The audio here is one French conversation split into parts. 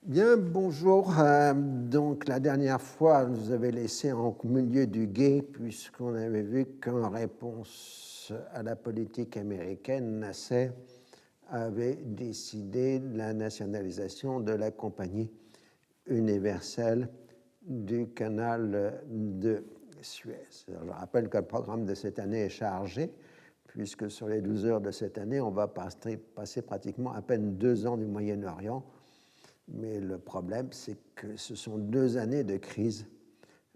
Bien, bonjour. Donc, la dernière fois, on nous avait laissé en milieu du gué, puisqu'on avait vu qu'en réponse à la politique américaine, Nasser avait décidé de la nationalisation de la Compagnie universelle du canal de Suez. Alors, je rappelle que le programme de cette année est chargé, puisque sur les 12 heures de cette année, on va passer pratiquement à peine 2 ans du Moyen-Orient. Mais le problème, c'est que ce sont 2 années de crise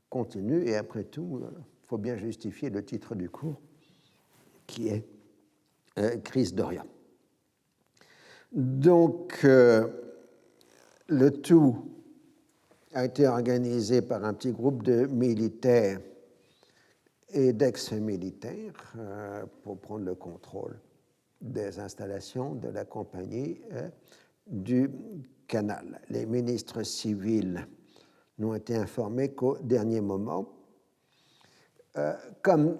continue, et après tout, il faut bien justifier le titre du cours, qui est Crise d'Orient. Donc, le tout a été organisé par un petit groupe de militaires et d'ex-militaires pour prendre le contrôle des installations de la compagnie du canal. Les ministres civils n'ont été informés qu'au dernier moment. Comme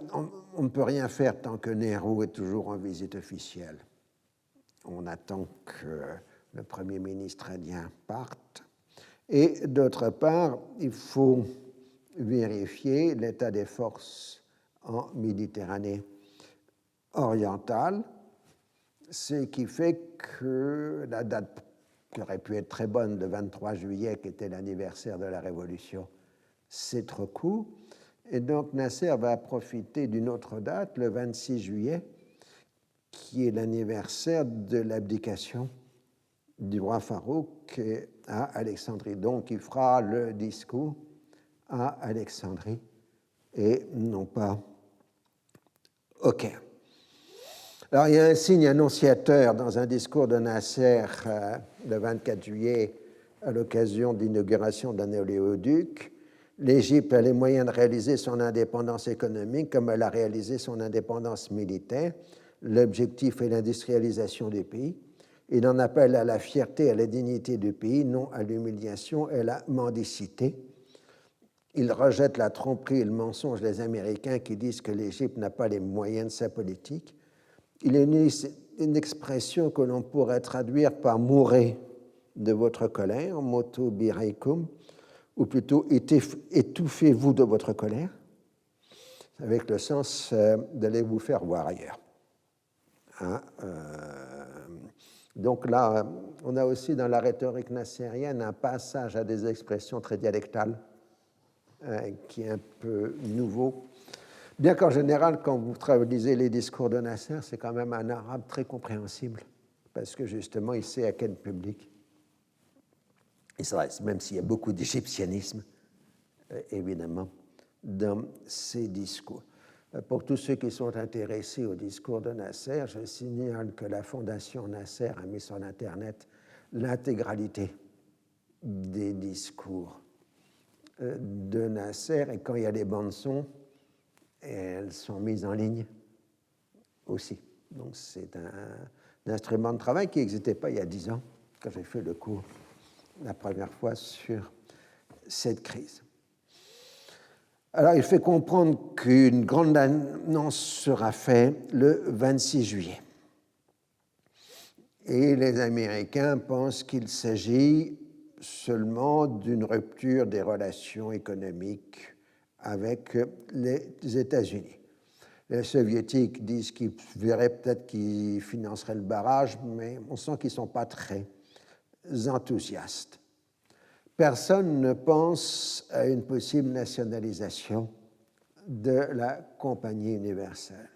on ne peut rien faire tant que Nehru est toujours en visite officielle, on attend que le Premier ministre indien parte. Et d'autre part, il faut vérifier l'état des forces en Méditerranée orientale, ce qui fait que la date qui aurait pu être très bonne, le 23 juillet, qui était l'anniversaire de la Révolution, c'est trop court. Et donc Nasser va profiter d'une autre date, le 26 juillet, qui est l'anniversaire de l'abdication du roi Farouk à Alexandrie. Donc il fera le discours à Alexandrie et non pas au Caire. Alors, il y a un signe annonciateur dans un discours de Nasser le 24 juillet à l'occasion de l'inauguration d'un oléoduc. L'Égypte a les moyens de réaliser son indépendance économique comme elle a réalisé son indépendance militaire. L'objectif est l'industrialisation du pays. Il en appelle à la fierté et à la dignité du pays, non à l'humiliation et à la mendicité. Il rejette la tromperie et le mensonge des Américains qui disent que l'Égypte n'a pas les moyens de sa politique. Il est une expression que l'on pourrait traduire par « mourrez de votre colère », motu biraikum, ou plutôt « étouffez-vous de votre colère », avec le sens d'aller vous faire voir ailleurs. Donc là, on a aussi dans la rhétorique nassérienne un passage à des expressions très dialectales qui est un peu nouveau. Bien qu'en général, quand vous lisez les discours de Nasser, c'est quand même un arabe très compréhensible, parce que justement, il sait à quel public il s'adresse, même s'il y a beaucoup d'égyptianisme, évidemment, dans ces discours. Pour tous ceux qui sont intéressés au discours de Nasser, je signale que la Fondation Nasser a mis sur Internet l'intégralité des discours de Nasser, et quand il y a des bandes-sons, elles sont mises en ligne aussi. Donc c'est un instrument de travail qui n'existait pas il y a 10 ans, quand j'ai fait le cours la première fois sur cette crise. Alors il fait comprendre qu'une grande annonce sera faite le 26 juillet. Et les Américains pensent qu'il s'agit seulement d'une rupture des relations économiques avec les États-Unis. Les Soviétiques disent qu'ils verraient peut-être qu'ils financeraient le barrage, mais on sent qu'ils ne sont pas très enthousiastes. Personne ne pense à une possible nationalisation de la Compagnie universelle.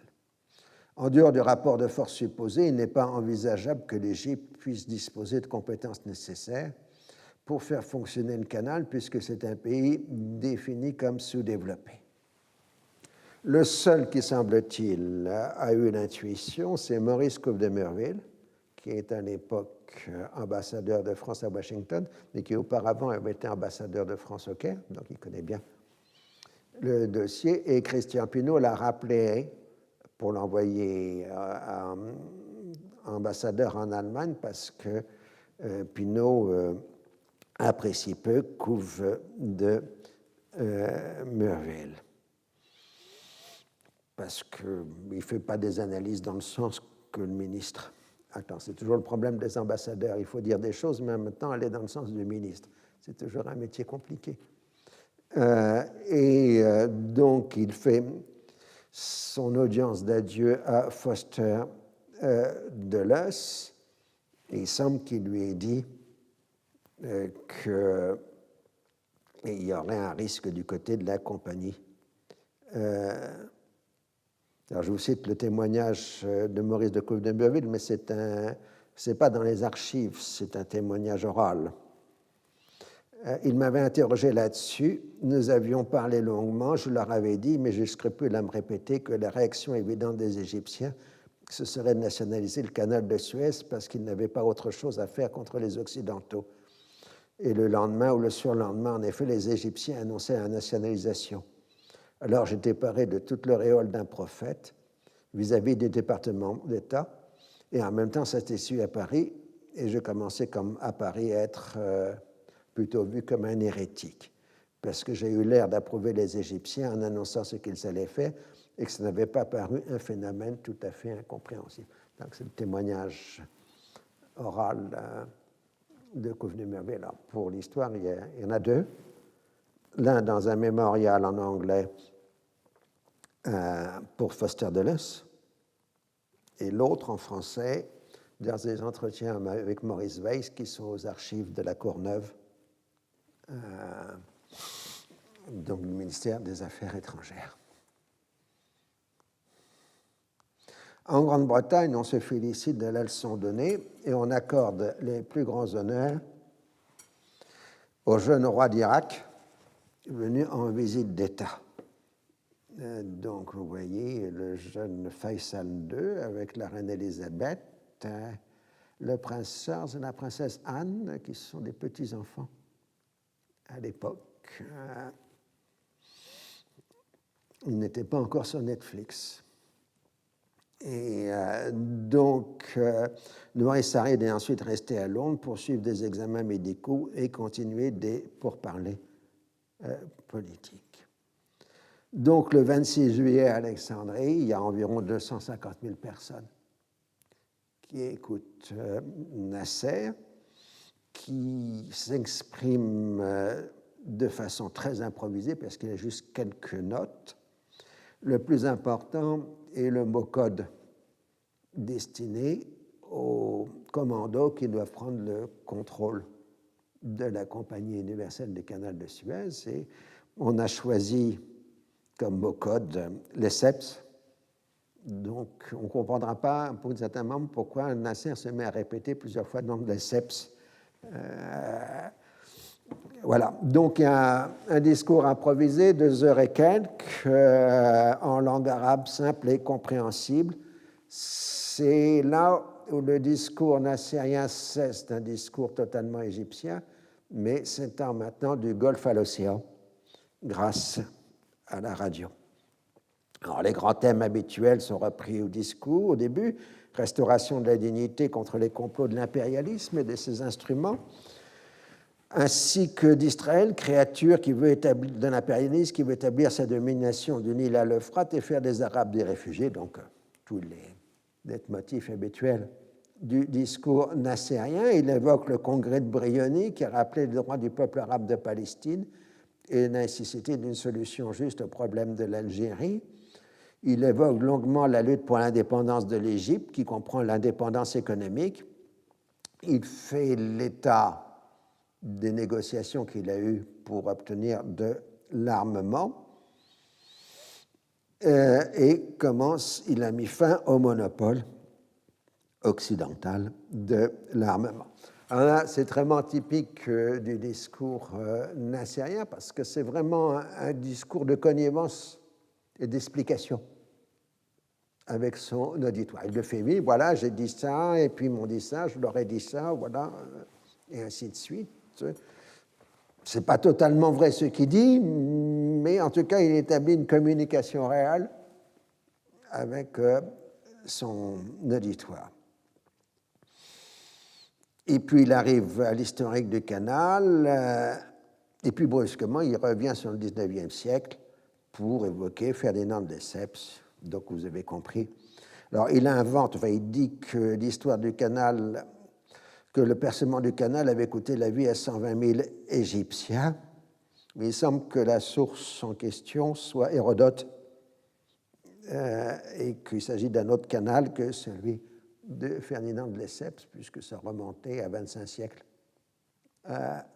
En dehors du rapport de force supposé, il n'est pas envisageable que l'Égypte puisse disposer de compétences nécessaires pour faire fonctionner le canal, puisque c'est un pays défini comme sous-développé. Le seul qui, semble-t-il, a eu l'intuition, c'est Maurice Couve de Merville, qui est à l'époque ambassadeur de France à Washington, mais qui auparavant avait été ambassadeur de France au Caire, donc il connaît bien le dossier, et Christian Pinault l'a rappelé pour l'envoyer ambassadeur en Allemagne, parce que Pinault apprécie peu Couve de Merville, parce qu'il ne fait pas des analyses dans le sens que le ministre Attends, c'est toujours le problème des ambassadeurs. Il faut dire des choses, mais en même temps aller dans le sens du ministre. C'est toujours un métier compliqué. Donc, il fait son audience d'adieu à Foster Dulles. Il semble qu'il lui ait dit qu'il y aurait un risque du côté de la compagnie. Alors, je vous cite le témoignage de Maurice de Couve-de-Murville, mais c'est pas dans les archives, c'est un témoignage oral. Il m'avait interrogé là-dessus. Nous avions parlé longuement. Je leur avais dit, mais j'ai scrupule à me répéter, que la réaction évidente des Égyptiens, ce serait de nationaliser le canal de Suez parce qu'ils n'avaient pas autre chose à faire contre les Occidentaux. Et le lendemain ou le surlendemain, en effet, les Égyptiens annonçaient la nationalisation. Alors j'étais paré de toute l'auréole d'un prophète vis-à-vis des départements d'État, et en même temps, ça s'était su à Paris, et je commençais comme à Paris à être plutôt vu comme un hérétique, parce que j'ai eu l'air d'approuver les Égyptiens en annonçant ce qu'ils allaient faire, et que ça n'avait pas paru un phénomène tout à fait incompréhensible. Donc c'est le témoignage oral de Couve-de-Murville. Pour l'histoire, il y en a deux. L'un dans un mémorial en anglais pour Foster Dulles, et l'autre en français dans des entretiens avec Maurice Weiss qui sont aux archives de la Courneuve, donc du ministère des Affaires étrangères. En Grande-Bretagne, on se félicite de la leçon donnée et on accorde les plus grands honneurs au jeune roi d'Irak venu en visite d'État. Donc, vous voyez le jeune Faisal II avec la reine Élisabeth, le prince Charles et la princesse Anne, qui sont des petits-enfants à l'époque. Ils n'étaient pas encore sur Netflix. Et donc, Noir Sarid est ensuite resté à Londres pour suivre des examens médicaux et continuer des pourparlers politiques. Donc, le 26 juillet à Alexandrie, il y a environ 250 000 personnes qui écoutent Nasser, qui s'exprime de façon très improvisée parce qu'il y a juste quelques notes. Le plus important est le mot code destiné aux commandos qui doivent prendre le contrôle de la Compagnie universelle des canals de Suez. Et on a choisi comme mot code les SEPS. Donc, on ne comprendra pas, pour un certain nombre, pourquoi Nasser se met à répéter plusieurs fois le nom des SEPS. Voilà. Donc, il y a un discours improvisé de 2 heures et quelques, en langue arabe simple et compréhensible. C'est là où le discours nassérien cesse d'un discours totalement égyptien, mais s'étend maintenant du Golfe à l'océan, grâce à la radio. Alors, les grands thèmes habituels sont repris au discours au début: restauration de la dignité contre les complots de l'impérialisme et de ses instruments, ainsi que d'Israël, créature qui veut établir, de l'impérialisme qui veut établir sa domination du Nil à l'Euphrate et faire des Arabes des réfugiés, donc tous les motifs habituels du discours nassérien. Il évoque le congrès de Brioni qui a rappelé le droit du peuple arabe de Palestine et la nécessité d'une solution juste au problème de l'Algérie. Il évoque longuement la lutte pour l'indépendance de l'Égypte, qui comprend l'indépendance économique. Il fait l'état des négociations qu'il a eues pour obtenir de l'armement et il a mis fin au monopole occidental de l'armement. Alors là, c'est vraiment typique du discours nassérien parce que c'est vraiment un discours de connivence et d'explication avec son auditoire. Il le fait vivre, voilà, j'ai dit ça, et puis ils m'ont dit ça, je leur ai dit ça, voilà, et ainsi de suite. C'est pas totalement vrai ce qu'il dit, mais en tout cas, il établit une communication réelle avec son auditoire. Et puis, il arrive à l'historique du canal, et puis brusquement, il revient sur le 19e siècle pour évoquer Ferdinand de Lesseps. Donc, vous avez compris Alors, il dit que l'histoire du canal, que le percement du canal avait coûté la vie à 120 000 Égyptiens, mais il semble que la source en question soit Hérodote et qu'il s'agit d'un autre canal que celui de Ferdinand de Lesseps, puisque ça remontait à 25 siècles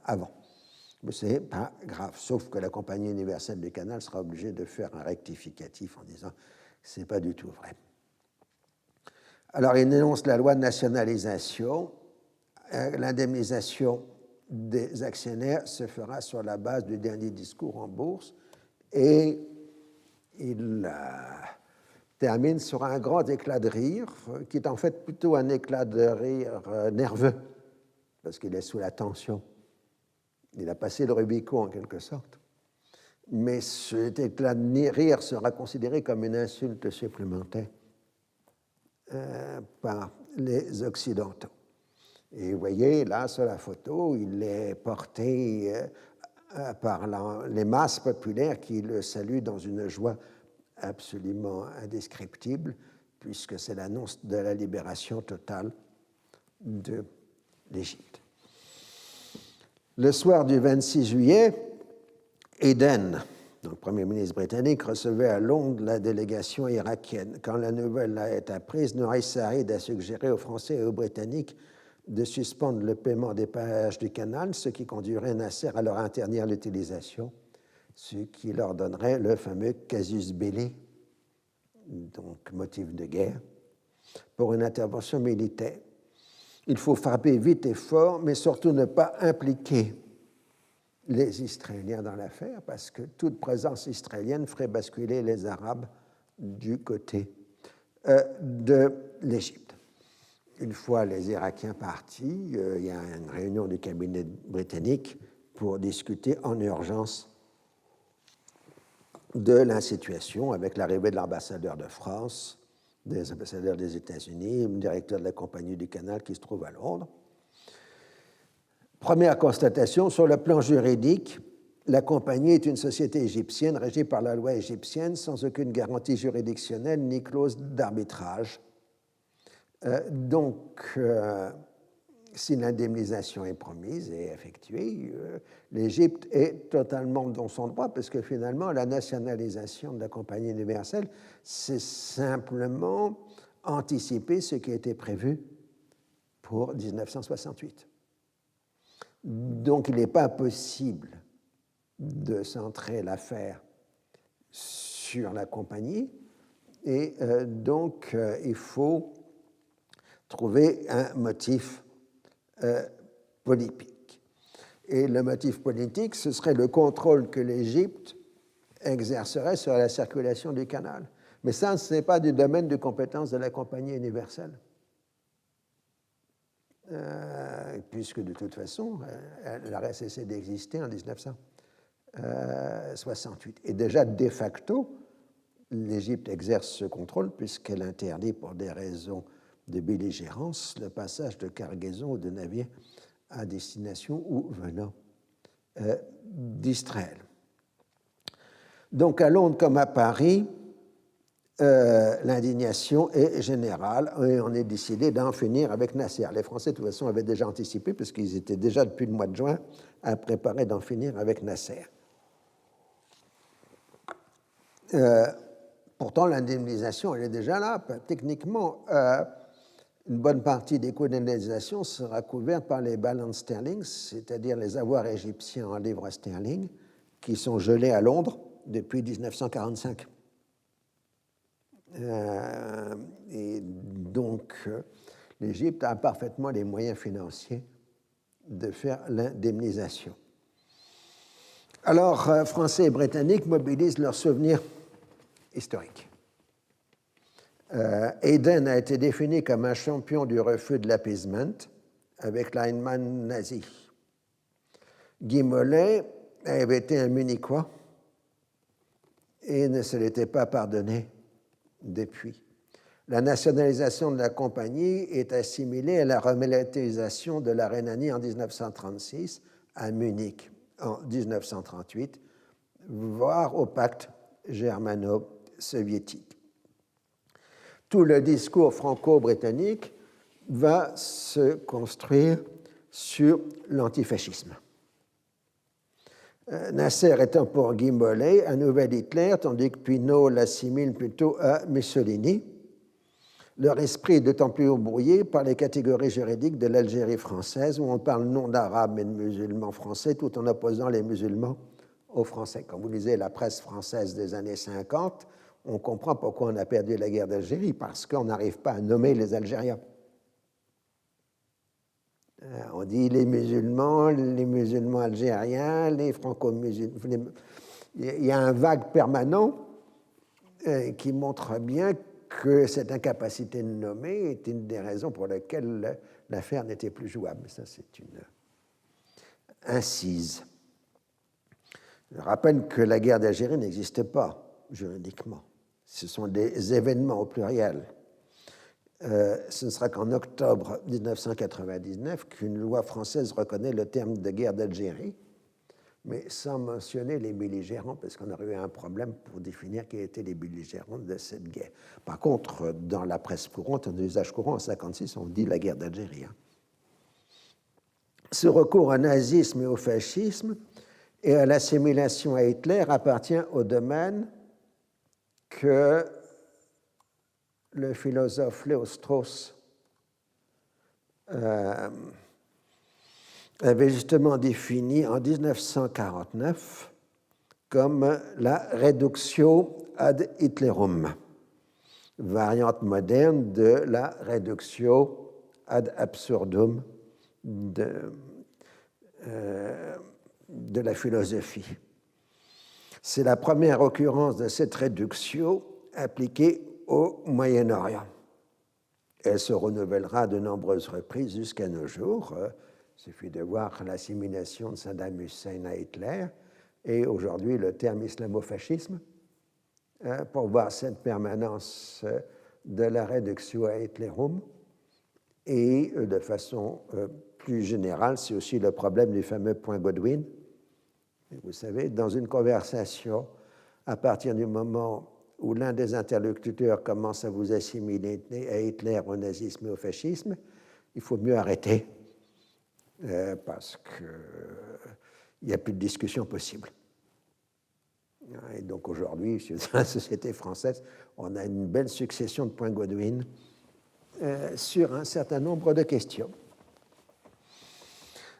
avant. Mais ce n'est pas grave, sauf que la Compagnie universelle du canal sera obligée de faire un rectificatif en disant que ce n'est pas du tout vrai. Alors, il énonce la loi de nationalisation. L'indemnisation des actionnaires se fera sur la base du dernier discours en bourse et il termine sur un grand éclat de rire, qui est en fait plutôt un éclat de rire nerveux, parce qu'il est sous la tension. Il a passé le Rubicon en quelque sorte. Mais cet éclat de rire sera considéré comme une insulte supplémentaire par les Occidentaux. Et vous voyez, là, sur la photo, il est porté par les masses populaires qui le saluent dans une joie absolument indescriptible, puisque c'est l'annonce de la libération totale de l'Égypte. Le soir du 26 juillet, Eden, donc Premier ministre britannique, recevait à Londres la délégation irakienne. Quand la nouvelle a été apprise, Nouri Saïd a suggéré aux Français et aux Britanniques de suspendre le paiement des péages du canal, ce qui conduirait Nasser à leur interdire l'utilisation, ce qui leur donnerait le fameux casus belli, donc motif de guerre, pour une intervention militaire. Il faut frapper vite et fort, mais surtout ne pas impliquer les Israéliens dans l'affaire, parce que toute présence israélienne ferait basculer les Arabes du côté de l'Égypte. Une fois les Irakiens partis, il y a une réunion du cabinet britannique pour discuter en urgence de la situation, avec l'arrivée de l'ambassadeur de France, des ambassadeurs des États-Unis, le directeur de la Compagnie du Canal qui se trouve à Londres. Première constatation, sur le plan juridique, la compagnie est une société égyptienne régie par la loi égyptienne sans aucune garantie juridictionnelle ni clause d'arbitrage. Si l'indemnisation est promise et effectuée, l'Égypte est totalement dans son droit, parce que finalement, la nationalisation de la Compagnie universelle, c'est simplement anticiper ce qui a été prévu pour 1968. Donc, il n'est pas possible de centrer l'affaire sur la compagnie, et il faut trouver un motif politique. Et le motif politique, ce serait le contrôle que l'Égypte exercerait sur la circulation du canal. Mais ça, ce n'est pas du domaine de compétence de la Compagnie universelle. Puisque de toute façon, elle aurait cessé d'exister en 1968. Et déjà, de facto, l'Égypte exerce ce contrôle puisqu'elle interdit, pour des raisons de belligérance, le passage de cargaisons ou de navires à destination ou venant d'Israël. Donc, à Londres comme à Paris, l'indignation est générale et on est décidé d'en finir avec Nasser. Les Français, de toute façon, avaient déjà anticipé, puisqu'ils étaient déjà depuis le mois de juin à préparer d'en finir avec Nasser. Pourtant, l'indemnisation, elle est déjà là. Techniquement, une bonne partie des coûts d'indemnisation sera couverte par les balance sterling, c'est-à-dire les avoirs égyptiens en livres sterling, qui sont gelés à Londres depuis 1945. Et donc, l'Égypte a parfaitement les moyens financiers de faire l'indemnisation. Alors, Français et Britanniques mobilisent leurs souvenirs historiques. Eden a été défini comme un champion du refus de l'appeasement avec l'Allemagne nazie. Guy Mollet avait été un Munichois et ne se l'était pas pardonné depuis. La nationalisation de la compagnie est assimilée à la remilitarisation de la Rhénanie en 1936, à Munich en 1938, voire au pacte germano-soviétique. tout le discours franco-britannique va se construire sur l'antifascisme. Nasser étant pour Guy Mollet un nouvel Hitler, tandis que Pinault l'assimile plutôt à Mussolini, leur esprit est d'autant plus embrouillé par les catégories juridiques de l'Algérie française, où on parle non d'arabes mais de musulmans français, tout en opposant les musulmans aux Français. Quand vous lisez la presse française des années 50, on comprend pourquoi on a perdu la guerre d'Algérie, parce qu'on n'arrive pas à nommer les Algériens. On dit les musulmans algériens, les franco-musulmans. Il y a un vague permanent qui montre bien que cette incapacité de nommer est une des raisons pour lesquelles l'affaire n'était plus jouable. Ça, c'est une incise. Je rappelle que la guerre d'Algérie n'existe pas juridiquement. Ce sont des événements au pluriel. Ce ne sera qu'en octobre 1999 qu'une loi française reconnaît le terme de guerre d'Algérie, mais sans mentionner les belligérants, parce qu'on aurait eu un problème pour définir qui étaient les belligérants de cette guerre. Par contre, dans la presse courante, en usage courant, en 1956, on dit la guerre d'Algérie. Ce recours au nazisme et au fascisme et à l'assimilation à Hitler appartient au domaine que le philosophe Léo Strauss avait justement défini en 1949 comme la reductio ad Hitlerum, variante moderne de la reductio ad absurdum de la philosophie. C'est la première occurrence de cette réduction appliquée au Moyen-Orient. Elle se renouvellera de nombreuses reprises jusqu'à nos jours. Il suffit de voir l'assimilation de Saddam Hussein à Hitler et aujourd'hui le terme islamofascisme pour voir cette permanence de la réduction à Hitlerum. Et de façon plus générale, c'est aussi le problème du fameux point Godwin. Vous savez, dans une conversation, à partir du moment où l'un des interlocuteurs commence à vous assimiler à Hitler, au nazisme et au fascisme, il faut mieux arrêter parce qu'il n'y a plus de discussion possible. Et donc aujourd'hui, dans la société française, on a une belle succession de points Godwin sur un certain nombre de questions.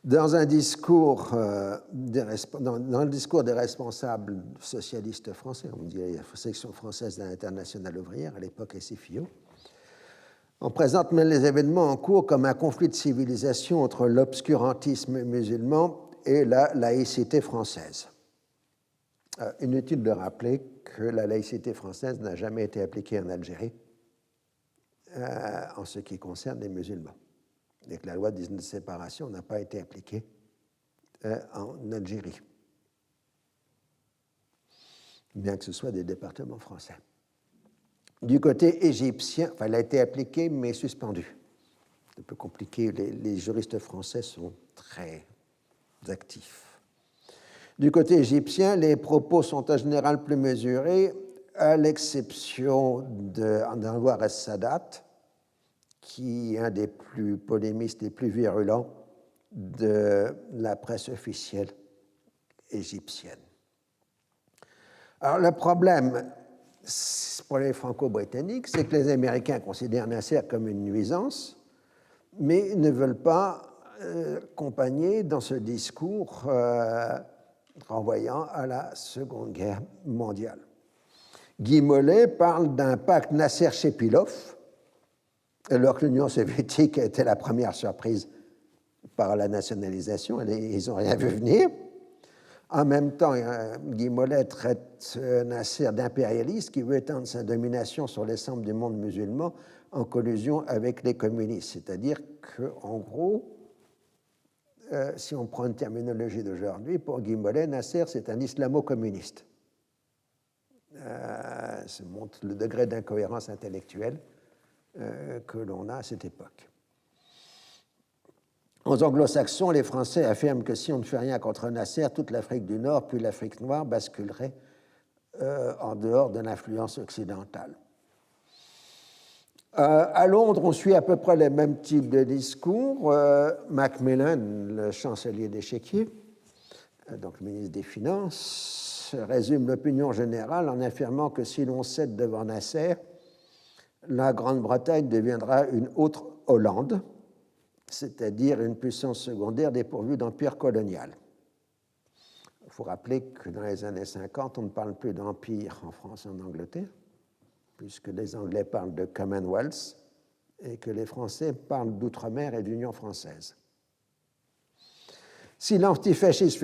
Dans un discours, dans le discours des responsables socialistes français, on dit la section française de l'Internationale ouvrière, à l'époque SFIO, on présente même les événements en cours comme un conflit de civilisation entre l'obscurantisme musulman et la laïcité française. Inutile de rappeler que la laïcité française n'a jamais été appliquée en Algérie en ce qui concerne les musulmans, et que la loi de séparation n'a pas été appliquée en Algérie, bien que ce soit des départements français. Du côté égyptien, elle a été appliquée mais suspendue. C'est un peu compliqué, les juristes français sont très actifs. Du côté égyptien, les propos sont en général plus mesurés, à l'exception d'Anwar el-Sadat, qui est un des plus polémistes et plus virulents de la presse officielle égyptienne. Alors le problème pour les franco-britanniques, c'est que les Américains considèrent Nasser comme une nuisance, mais ne veulent pas accompagner dans ce discours renvoyant à la Seconde Guerre mondiale. Guy Mollet parle d'un pacte Nasser-Chepilov, alors que l'Union soviétique a été la première surprise par la nationalisation, ils n'ont rien vu venir. En même temps, Guy Mollet traite Nasser d'impérialiste qui veut étendre sa domination sur l'ensemble du monde musulman en collusion avec les communistes. C'est-à-dire qu'en gros, si on prend une terminologie d'aujourd'hui, pour Guy Mollet, Nasser, c'est un islamo-communiste. Ça montre le degré d'incohérence intellectuelle que l'on a à cette époque. Aux anglo-saxons, les Français affirment que si on ne fait rien contre Nasser, toute l'Afrique du Nord, puis l'Afrique noire, basculerait en dehors de l'influence occidentale. À Londres, on suit à peu près les mêmes types de discours. Macmillan, le chancelier d'Échiquier, donc le ministre des Finances, résume l'opinion générale en affirmant que si l'on cède devant Nasser, la Grande-Bretagne deviendra une autre Hollande, c'est-à-dire une puissance secondaire dépourvue d'empire colonial. Il faut rappeler que dans les années 50, on ne parle plus d'empire en France et en Angleterre, puisque les Anglais parlent de Commonwealth et que les Français parlent d'outre-mer et d'Union française. Si l'antifascisme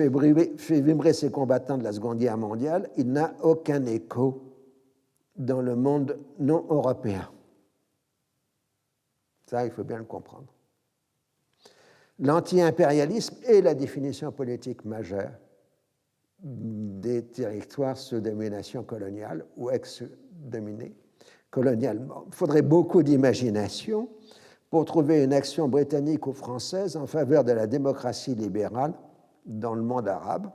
fait vibrer ses combattants de la Seconde Guerre mondiale, il n'a aucun écho dans le monde non européen. Ça, il faut bien le comprendre. L'anti-impérialisme est la définition politique majeure des territoires sous domination coloniale ou ex-dominés colonialement. Il faudrait beaucoup d'imagination pour trouver une action britannique ou française en faveur de la démocratie libérale dans le monde arabe,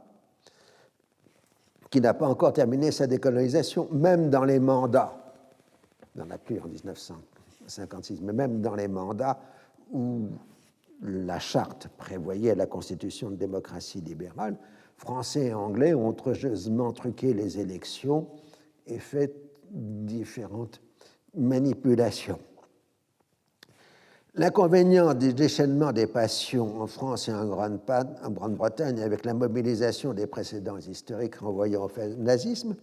qui n'a pas encore terminé sa décolonisation, même dans les mandats. Il n'y en a plus en 1956, mais même dans les mandats où la charte prévoyait la constitution de démocratie libérale, Français et Anglais ont outrageusement truqué les élections et fait différentes manipulations. L'inconvénient du déchaînement des passions en France et en Grande-Bretagne avec la mobilisation des précédents historiques renvoyant au nazisme,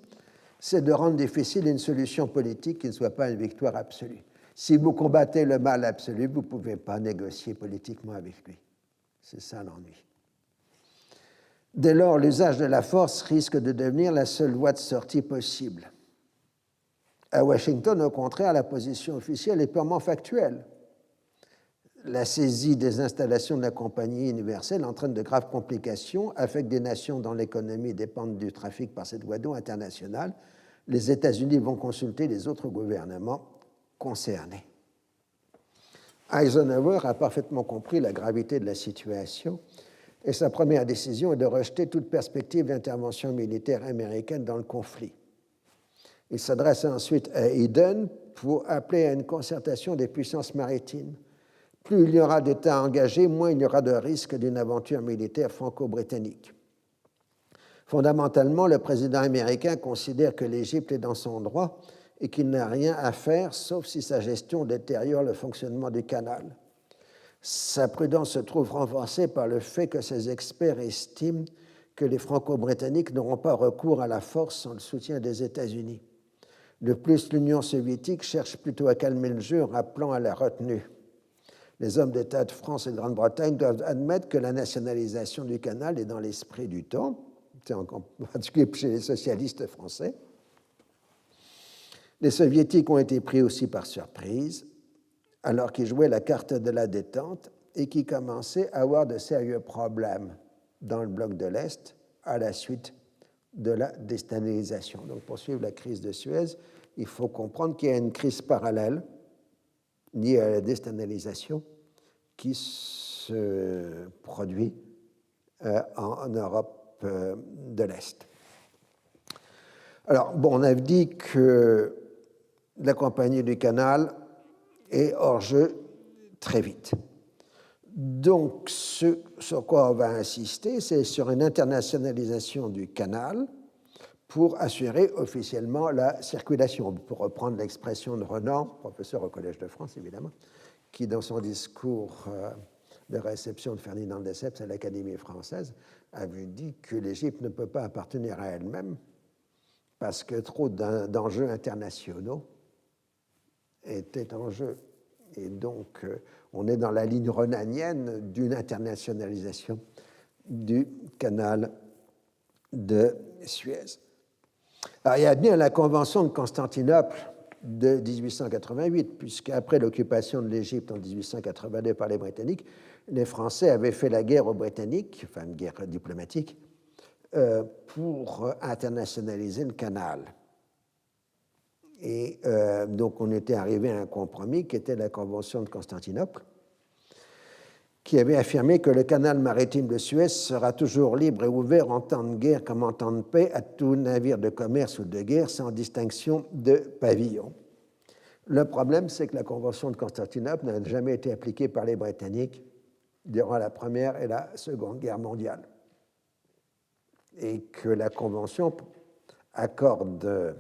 c'est de rendre difficile une solution politique qui ne soit pas une victoire absolue. Si vous combattez le mal absolu, vous ne pouvez pas négocier politiquement avec lui. C'est ça l'ennui. Dès lors, l'usage de la force risque de devenir la seule voie de sortie possible. À Washington, au contraire, la position officielle est purement factuelle. La saisie des installations de la Compagnie universelle entraîne de graves complications, affecte des nations dont l'économie dépend du trafic par cette voie d'eau internationale. Les États-Unis vont consulter les autres gouvernements concernés. Eisenhower a parfaitement compris la gravité de la situation et sa première décision est de rejeter toute perspective d'intervention militaire américaine dans le conflit. Il s'adresse ensuite à Eden pour appeler à une concertation des puissances maritimes. Plus il y aura d'États engagés, moins il y aura de risque d'une aventure militaire franco-britannique. Fondamentalement, le président américain considère que l'Égypte est dans son droit et qu'il n'a rien à faire, sauf si sa gestion détériore le fonctionnement du canal. Sa prudence se trouve renforcée par le fait que ses experts estiment que les Franco-Britanniques n'auront pas recours à la force sans le soutien des États-Unis. De plus, l'Union soviétique cherche plutôt à calmer le jeu en appelant à la retenue. Les hommes d'État de France et de Grande-Bretagne doivent admettre que la nationalisation du canal est dans l'esprit du temps, en particulier chez les socialistes français. Les Soviétiques ont été pris aussi par surprise, alors qu'ils jouaient la carte de la détente et qui commençaient à avoir de sérieux problèmes dans le bloc de l'Est à la suite de la déstabilisation. Donc, pour suivre la crise de Suez, il faut comprendre qu'il y a une crise parallèle liée à la déstabilisation qui se produit en Europe de l'Est. Alors, bon, on a dit que la Compagnie du Canal est hors jeu très vite. Donc, ce sur quoi on va insister, c'est sur une internationalisation du canal pour assurer officiellement la circulation. Pour reprendre l'expression de Renan, professeur au Collège de France, évidemment, qui, dans son discours de réception de Ferdinand de Lesseps à l'Académie française, avait dit que l'Égypte ne peut pas appartenir à elle-même parce que trop d'enjeux internationaux étaient en jeu. Et donc, on est dans la ligne renanienne d'une internationalisation du canal de Suez. Alors, il y a bien la Convention de Constantinople de 1888, puisqu'après l'occupation de l'Égypte en 1882 par les Britanniques, les Français avaient fait la guerre aux Britanniques, enfin une guerre diplomatique, pour internationaliser le canal. Et donc on était arrivé à un compromis qui était la Convention de Constantinople, qui avait affirmé que le canal maritime de Suez sera toujours libre et ouvert en temps de guerre comme en temps de paix à tout navire de commerce ou de guerre sans distinction de pavillon. Le problème, c'est que la Convention de Constantinople n'a jamais été appliquée par les Britanniques durant la Première et la Seconde Guerre mondiale. Et que la Convention accorde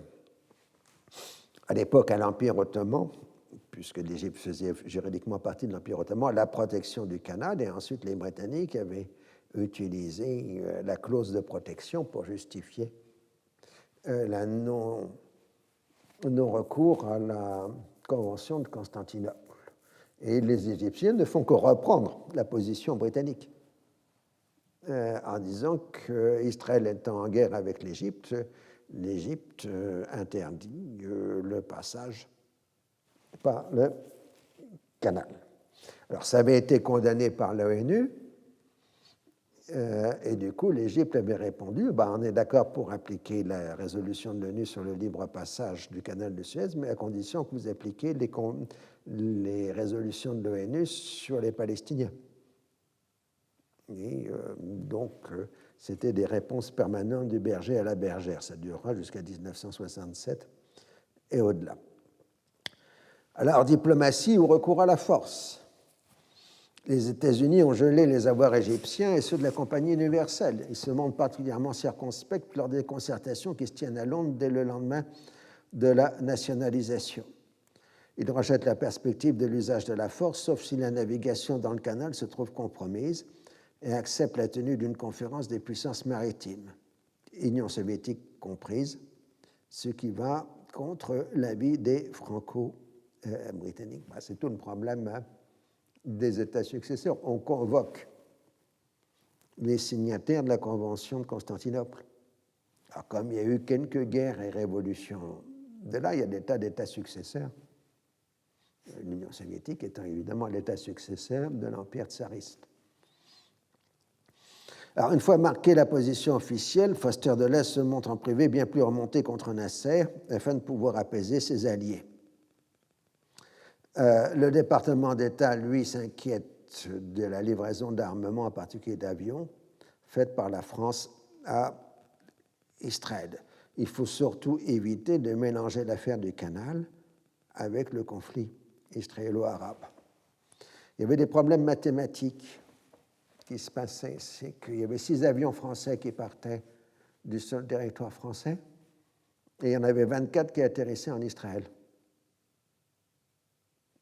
à l'époque à l'Empire ottoman, puisque l'Égypte faisait juridiquement partie de l'Empire ottoman, la protection du canal, et ensuite les Britanniques avaient utilisé la clause de protection pour justifier la non-recours à la Convention de Constantinople. Et les Égyptiens ne font que reprendre la position britannique en disant qu'Israël étant en guerre avec l'Égypte, l'Égypte interdit le passage par le canal. Alors ça avait été condamné par l'ONU et du coup l'Égypte avait répondu on est d'accord pour appliquer la résolution de l'ONU sur le libre passage du canal de Suez, mais à condition que vous appliquiez les résolutions de l'ONU sur les Palestiniens. Et c'était des réponses permanentes du berger à la bergère. Ça durera jusqu'à 1967 et au-delà. Alors, diplomatie ou recours à la force. Les États-Unis ont gelé les avoirs égyptiens et ceux de la Compagnie universelle. Ils se montrent particulièrement circonspects lors des concertations qui se tiennent à Londres dès le lendemain de la nationalisation. Ils rejettent la perspective de l'usage de la force, sauf si la navigation dans le canal se trouve compromise, et acceptent la tenue d'une conférence des puissances maritimes, Union soviétique comprise, ce qui va contre l'avis des Franco-britanniques. C'est tout le problème des États successeurs. On convoque les signataires de la Convention de Constantinople. Alors, comme il y a eu quelques guerres et révolutions de là, il y a des tas d'États successeurs. L'Union soviétique étant évidemment l'État successeur de l'Empire tsariste. Alors, une fois marquée la position officielle, Foster Dulles se montre en privé bien plus remonté contre Nasser afin de pouvoir apaiser ses alliés. Le département d'État, lui, s'inquiète de la livraison d'armements, en particulier d'avions, faite par la France à Israël. Il faut surtout éviter de mélanger l'affaire du canal avec le conflit israélo-arabe. Il y avait des problèmes mathématiques qui se passaient, c'est qu'il y avait 6 avions français qui partaient du seul territoire français et il y en avait 24 qui atterrissaient en Israël.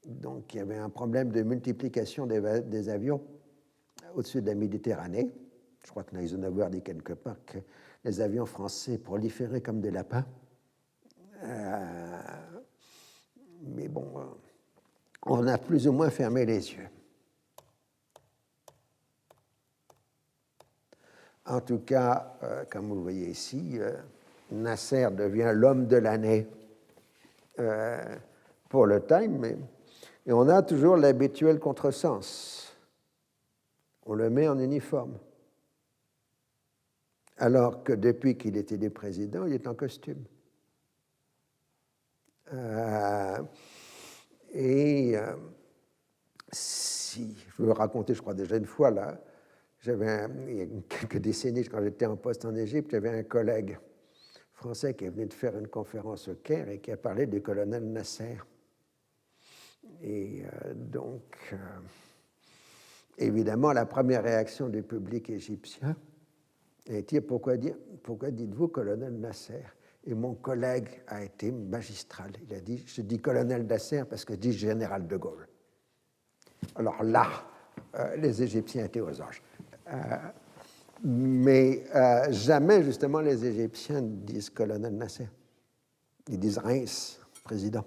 Donc il y avait un problème de multiplication des avions au-dessus de la Méditerranée. Je crois que Eisenhower dit quelque part que les avions français proliféraient comme des lapins. Mais bon, on a plus ou moins fermé les yeux. En tout cas, comme vous le voyez ici, Nasser devient l'homme de l'année pour le Time, et on a toujours l'habituel contresens. On le met en uniforme. Alors que depuis qu'il était élu président, il est en costume. Si, je veux raconter, je crois déjà une fois, là, il y a quelques décennies, quand j'étais en poste en Égypte, j'avais un collègue français qui est venu de faire une conférence au Caire et qui a parlé du colonel Nasser. Et évidemment, la première réaction du public égyptien a été pourquoi dites-vous colonel Nasser? Et mon collègue a été magistral. Il a dit, je dis colonel Nasser parce que je dis général de Gaulle. Alors là, les Égyptiens étaient aux anges. Mais jamais, justement, les Égyptiens disent colonel Nasser. Ils disent Reims, président.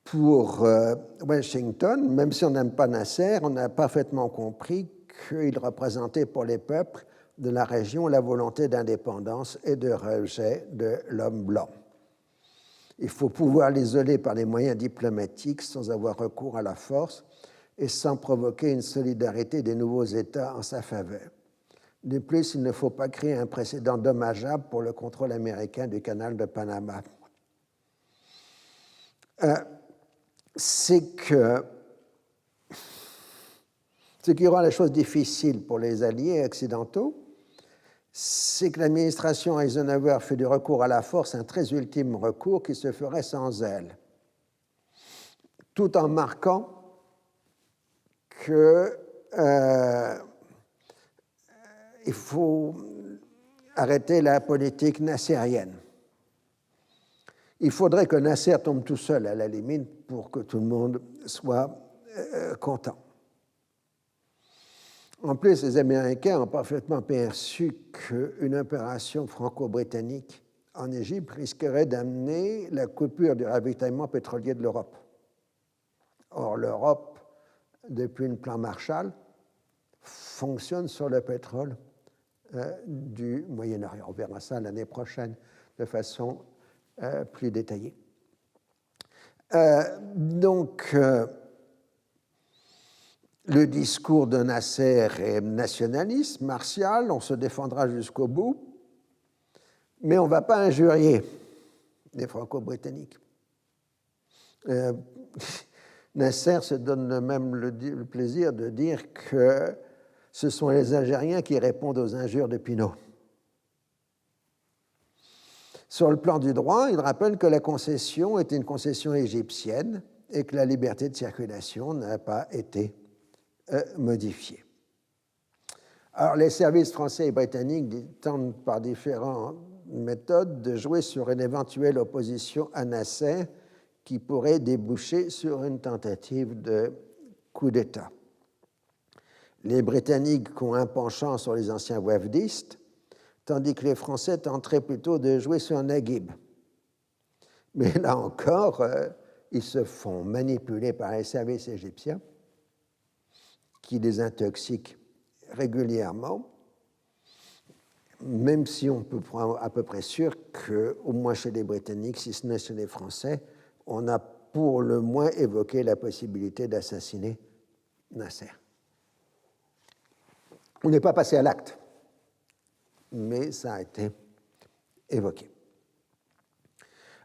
Pour Washington, même si on n'aime pas Nasser, on a parfaitement compris qu'il représentait pour les peuples de la région la volonté d'indépendance et de rejet de l'homme blanc. Il faut pouvoir l'isoler par les moyens diplomatiques sans avoir recours à la force et sans provoquer une solidarité des nouveaux États en sa faveur. De plus, il ne faut pas créer un précédent dommageable pour le contrôle américain du canal de Panama. C'est que ce qui rend les choses difficiles pour les alliés occidentaux, c'est que l'administration Eisenhower fait du recours à la force un très ultime recours qui se ferait sans elle, tout en marquant que il faut arrêter la politique nassérienne. Il faudrait que Nasser tombe tout seul, à la limite, pour que tout le monde soit content. En plus, les Américains ont parfaitement perçu qu'une opération franco-britannique en Égypte risquerait d'amener la coupure du ravitaillement pétrolier de l'Europe. Or, l'Europe, depuis le plan Marshall, fonctionne sur le pétrole du Moyen-Orient. On verra ça l'année prochaine de façon plus détaillée. Le discours de Nasser est nationaliste, martial, on se défendra jusqu'au bout, mais on ne va pas injurier les Franco-Britanniques. Nasser se donne même le plaisir de dire que ce sont les Algériens qui répondent aux injures de Pinot. Sur le plan du droit, il rappelle que la concession était une concession égyptienne et que la liberté de circulation n'a pas été modifiée. Alors, les services français et britanniques tentent par différentes méthodes de jouer sur une éventuelle opposition à Nasser qui pourrait déboucher sur une tentative de coup d'État. Les Britanniques ont un penchant sur les anciens wafdistes, tandis que les Français tenteraient plutôt de jouer sur Naguib. Mais là encore, ils se font manipuler par les services égyptiens qui les intoxiquent régulièrement, même si on peut prendre à peu près sûr qu'au moins chez les Britanniques, si ce n'est chez les Français, on a pour le moins évoqué la possibilité d'assassiner Nasser. On n'est pas passé à l'acte, mais ça a été évoqué.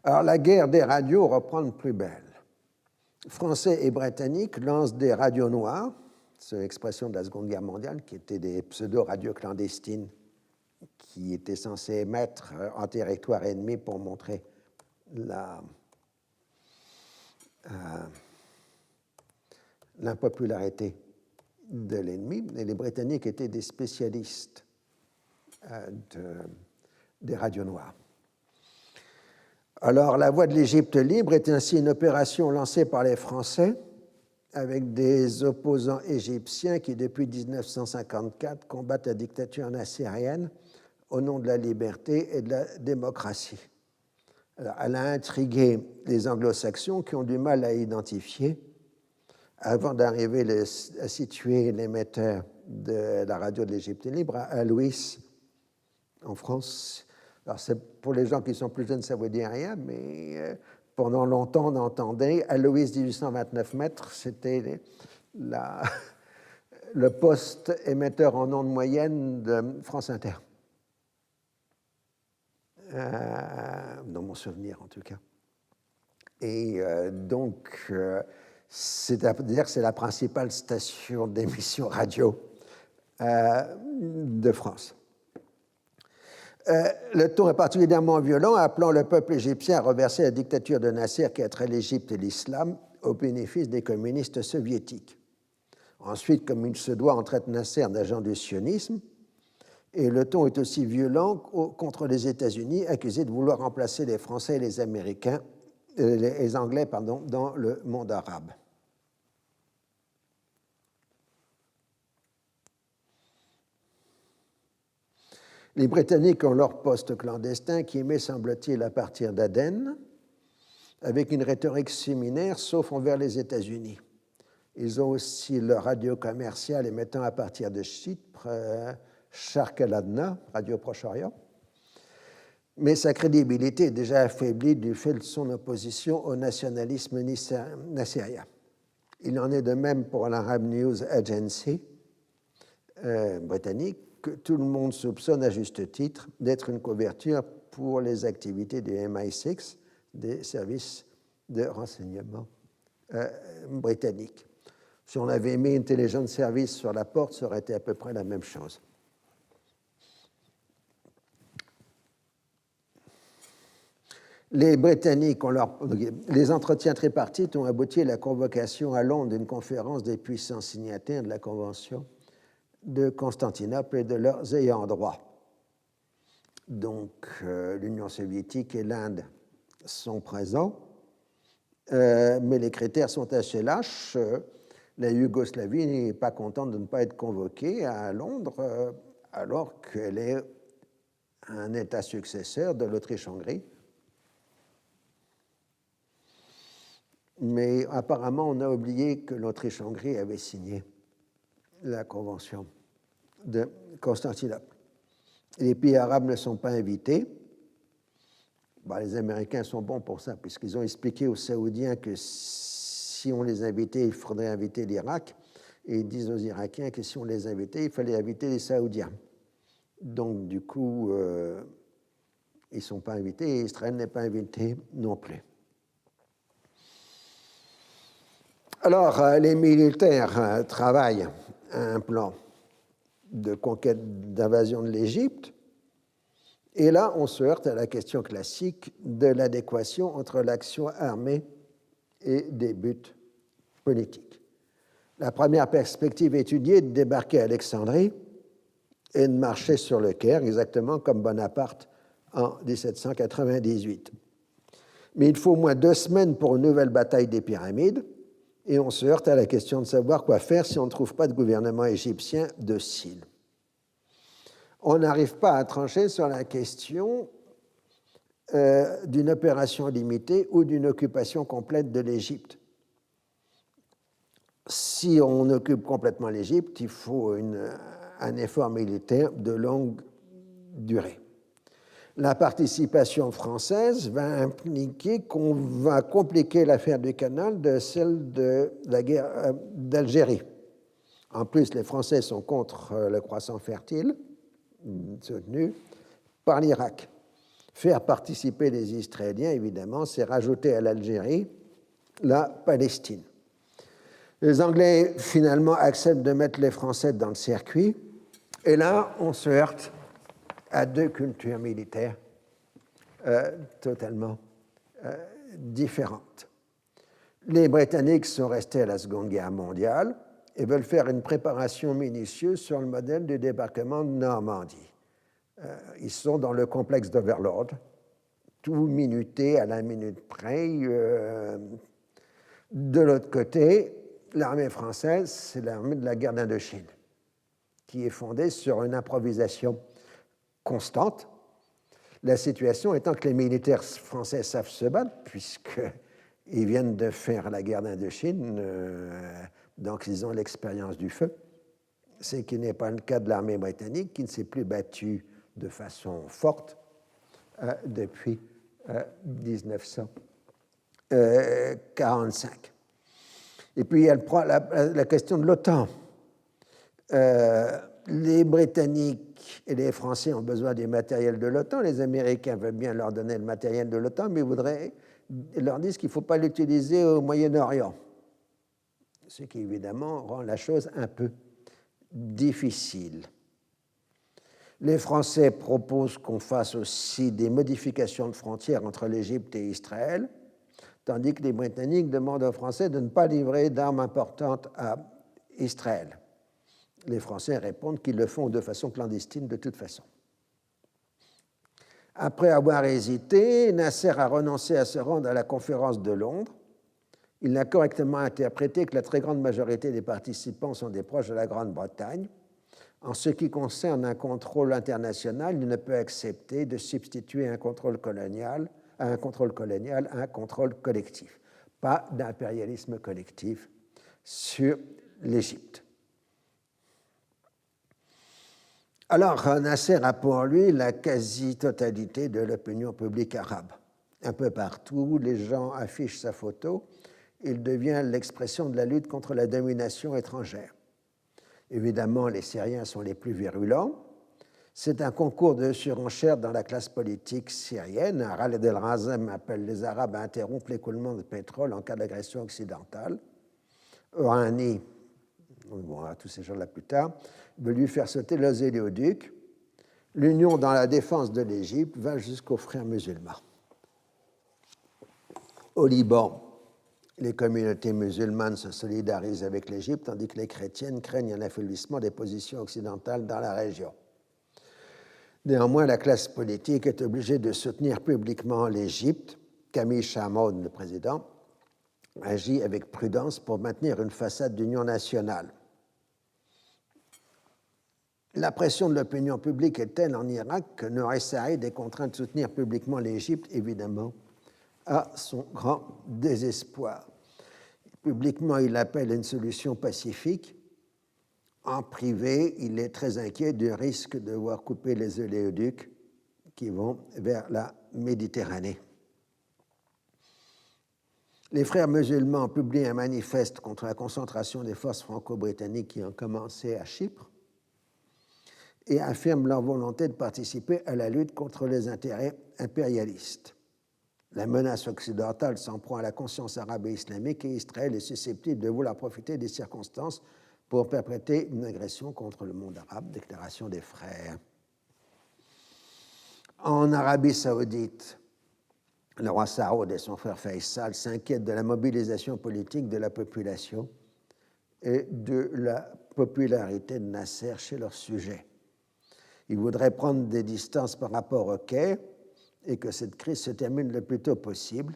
Alors la guerre des radios reprend de plus belle. Français et Britanniques lancent des radios noires, c'est l'expression de la Seconde Guerre mondiale, qui étaient des pseudo-radios clandestines qui étaient censées émettre en territoire ennemi pour montrer l'impopularité de l'ennemi. Et les Britanniques étaient des spécialistes des radios noires. Alors, la Voix de l'Égypte libre est ainsi une opération lancée par les Français avec des opposants égyptiens qui, depuis 1954, combattent la dictature nassérienne au nom de la liberté et de la démocratie. Alors, elle a intrigué les anglo-saxons qui ont du mal à identifier, avant d'arriver à situer l'émetteur de la radio de l'Égypte libre à Louis, en France. Alors, pour les gens qui sont plus jeunes, ça ne veut dire rien, mais pendant longtemps, on entendait à Louis 1829 mètres, c'était le poste émetteur en ondes moyenne de France Inter. Dans mon souvenir, en tout cas. Et donc, c'est-à-dire que c'est la principale station d'émission radio de France. Le ton est particulièrement violent, appelant le peuple égyptien à reverser la dictature de Nasser qui traité l'Égypte et l'islam au bénéfice des communistes soviétiques. Ensuite, comme il se doit, on traite Nasser d'agent du sionisme, et le ton est aussi violent contre les États-Unis, accusés de vouloir remplacer les Français et les Américains, les Anglais, dans le monde arabe. Les Britanniques ont leur poste clandestin qui émet, semble-t-il, à partir d'Aden, avec une rhétorique similaire, sauf envers les États-Unis. Ils ont aussi leur radio commerciale émettant à partir de Chypre, Sharq al-Adna, Radio Proche-Orient. Mais sa crédibilité est déjà affaiblie du fait de son opposition au nationalisme nassérien. Il en est de même pour l'Arab News Agency britannique, que tout le monde soupçonne à juste titre d'être une couverture pour les activités du MI6, des services de renseignement britanniques. Si on avait mis Intelligence Service sur la porte, ça aurait été à peu près la même chose. Les Britanniques, les entretiens tripartites ont abouti à la convocation à Londres d'une conférence des puissants signataires de la Convention de Constantinople et de leurs ayants droit. Donc, l'Union soviétique et l'Inde sont présents, mais les critères sont assez lâches. La Yougoslavie n'est pas contente de ne pas être convoquée à Londres, alors qu'elle est un État successeur de l'Autriche-Hongrie. Mais apparemment, on a oublié que l'Autriche-Hongrie avait signé la Convention de Constantinople. Les pays arabes ne sont pas invités. Les Américains sont bons pour ça, puisqu'ils ont expliqué aux Saoudiens que si on les invitait, il faudrait inviter l'Irak. Et ils disent aux Irakiens que si on les invitait, il fallait inviter les Saoudiens. Donc, du coup, ils ne sont pas invités et Israël n'est pas invité non plus. Alors, les militaires travaillent à un plan de conquête, d'invasion de l'Égypte. Et là, on se heurte à la question classique de l'adéquation entre l'action armée et des buts politiques. La première perspective étudiée est de débarquer à Alexandrie et de marcher sur le Caire, exactement comme Bonaparte en 1798. Mais il faut au moins 2 semaines pour une nouvelle bataille des pyramides, et on se heurte à la question de savoir quoi faire si on ne trouve pas de gouvernement égyptien docile. On n'arrive pas à trancher sur la question d'une opération limitée ou d'une occupation complète de l'Égypte. Si on occupe complètement l'Égypte, il faut un effort militaire de longue durée. La participation française va impliquer qu'on va compliquer l'affaire du canal de celle de la guerre d'Algérie. En plus, les Français sont contre le croissant fertile, soutenu par l'Irak. Faire participer les Israéliens, évidemment, c'est rajouter à l'Algérie la Palestine. Les Anglais, finalement, acceptent de mettre les Français dans le circuit. Et là, on se heurte à 2 cultures militaires totalement différentes. Les Britanniques sont restés à la Seconde Guerre mondiale et veulent faire une préparation minutieuse sur le modèle du débarquement de Normandie. Ils sont dans le complexe d'Overlord, tout minuté à la minute près. De l'autre côté, l'armée française, c'est l'armée de la guerre d'Indochine, qui est fondée sur une improvisation constante. La situation étant que les militaires français savent se battre, puisqu'ils viennent de faire la guerre d'Indochine, donc ils ont l'expérience du feu. C'est qui n'est pas le cas de l'armée britannique, qui ne s'est plus battue de façon forte depuis 1945. Et puis, il y a la question de l'OTAN. Les Britanniques et les Français ont besoin du matériel de l'OTAN. Les Américains veulent bien leur donner le matériel de l'OTAN, mais ils leur disent qu'il ne faut pas l'utiliser au Moyen-Orient. Ce qui, évidemment, rend la chose un peu difficile. Les Français proposent qu'on fasse aussi des modifications de frontières entre l'Égypte et Israël, tandis que les Britanniques demandent aux Français de ne pas livrer d'armes importantes à Israël. Les Français répondent qu'ils le font de façon clandestine de toute façon. Après avoir hésité, Nasser a renoncé à se rendre à la conférence de Londres. Il n'a correctement interprété que la très grande majorité des participants sont des proches de la Grande-Bretagne. En ce qui concerne un contrôle international, il ne peut accepter de substituer un contrôle colonial à un contrôle collectif. Pas d'impérialisme collectif sur l'Égypte. Alors, Nasser a pour lui la quasi-totalité de l'opinion publique arabe. Un peu partout, les gens affichent sa photo. Il devient l'expression de la lutte contre la domination étrangère. Évidemment, les Syriens sont les plus virulents. C'est un concours de surenchère dans la classe politique syrienne. Khaled el-Razem appelle les Arabes à interrompre l'écoulement de pétrole en cas d'agression occidentale. Rouhani, on verra tous ces gens-là plus tard, veut lui faire sauter l'oséléoduc. L'union dans la défense de l'Égypte va jusqu'aux frères musulmans. Au Liban, les communautés musulmanes se solidarisent avec l'Égypte, tandis que les chrétiennes craignent un affaiblissement des positions occidentales dans la région. Néanmoins, la classe politique est obligée de soutenir publiquement l'Égypte. Camille Chamoun, le président, agit avec prudence pour maintenir une façade d'union nationale. La pression de l'opinion publique est telle en Irak que Nouri Saïd est contraint de soutenir publiquement l'Égypte, évidemment, à son grand désespoir. Publiquement, il appelle à une solution pacifique. En privé, il est très inquiet du risque de voir couper les oléoducs qui vont vers la Méditerranée. Les frères musulmans publient un manifeste contre la concentration des forces franco-britanniques qui ont commencé à Chypre et affirment leur volonté de participer à la lutte contre les intérêts impérialistes. La menace occidentale s'en prend à la conscience arabe et islamique et Israël est susceptible de vouloir profiter des circonstances pour perpétrer une agression contre le monde arabe, déclaration des frères. En Arabie saoudite, le roi Saoud et son frère Faisal s'inquiètent de la mobilisation politique de la population et de la popularité de Nasser chez leurs sujets. Ils voudraient prendre des distances par rapport au Caire et que cette crise se termine le plus tôt possible.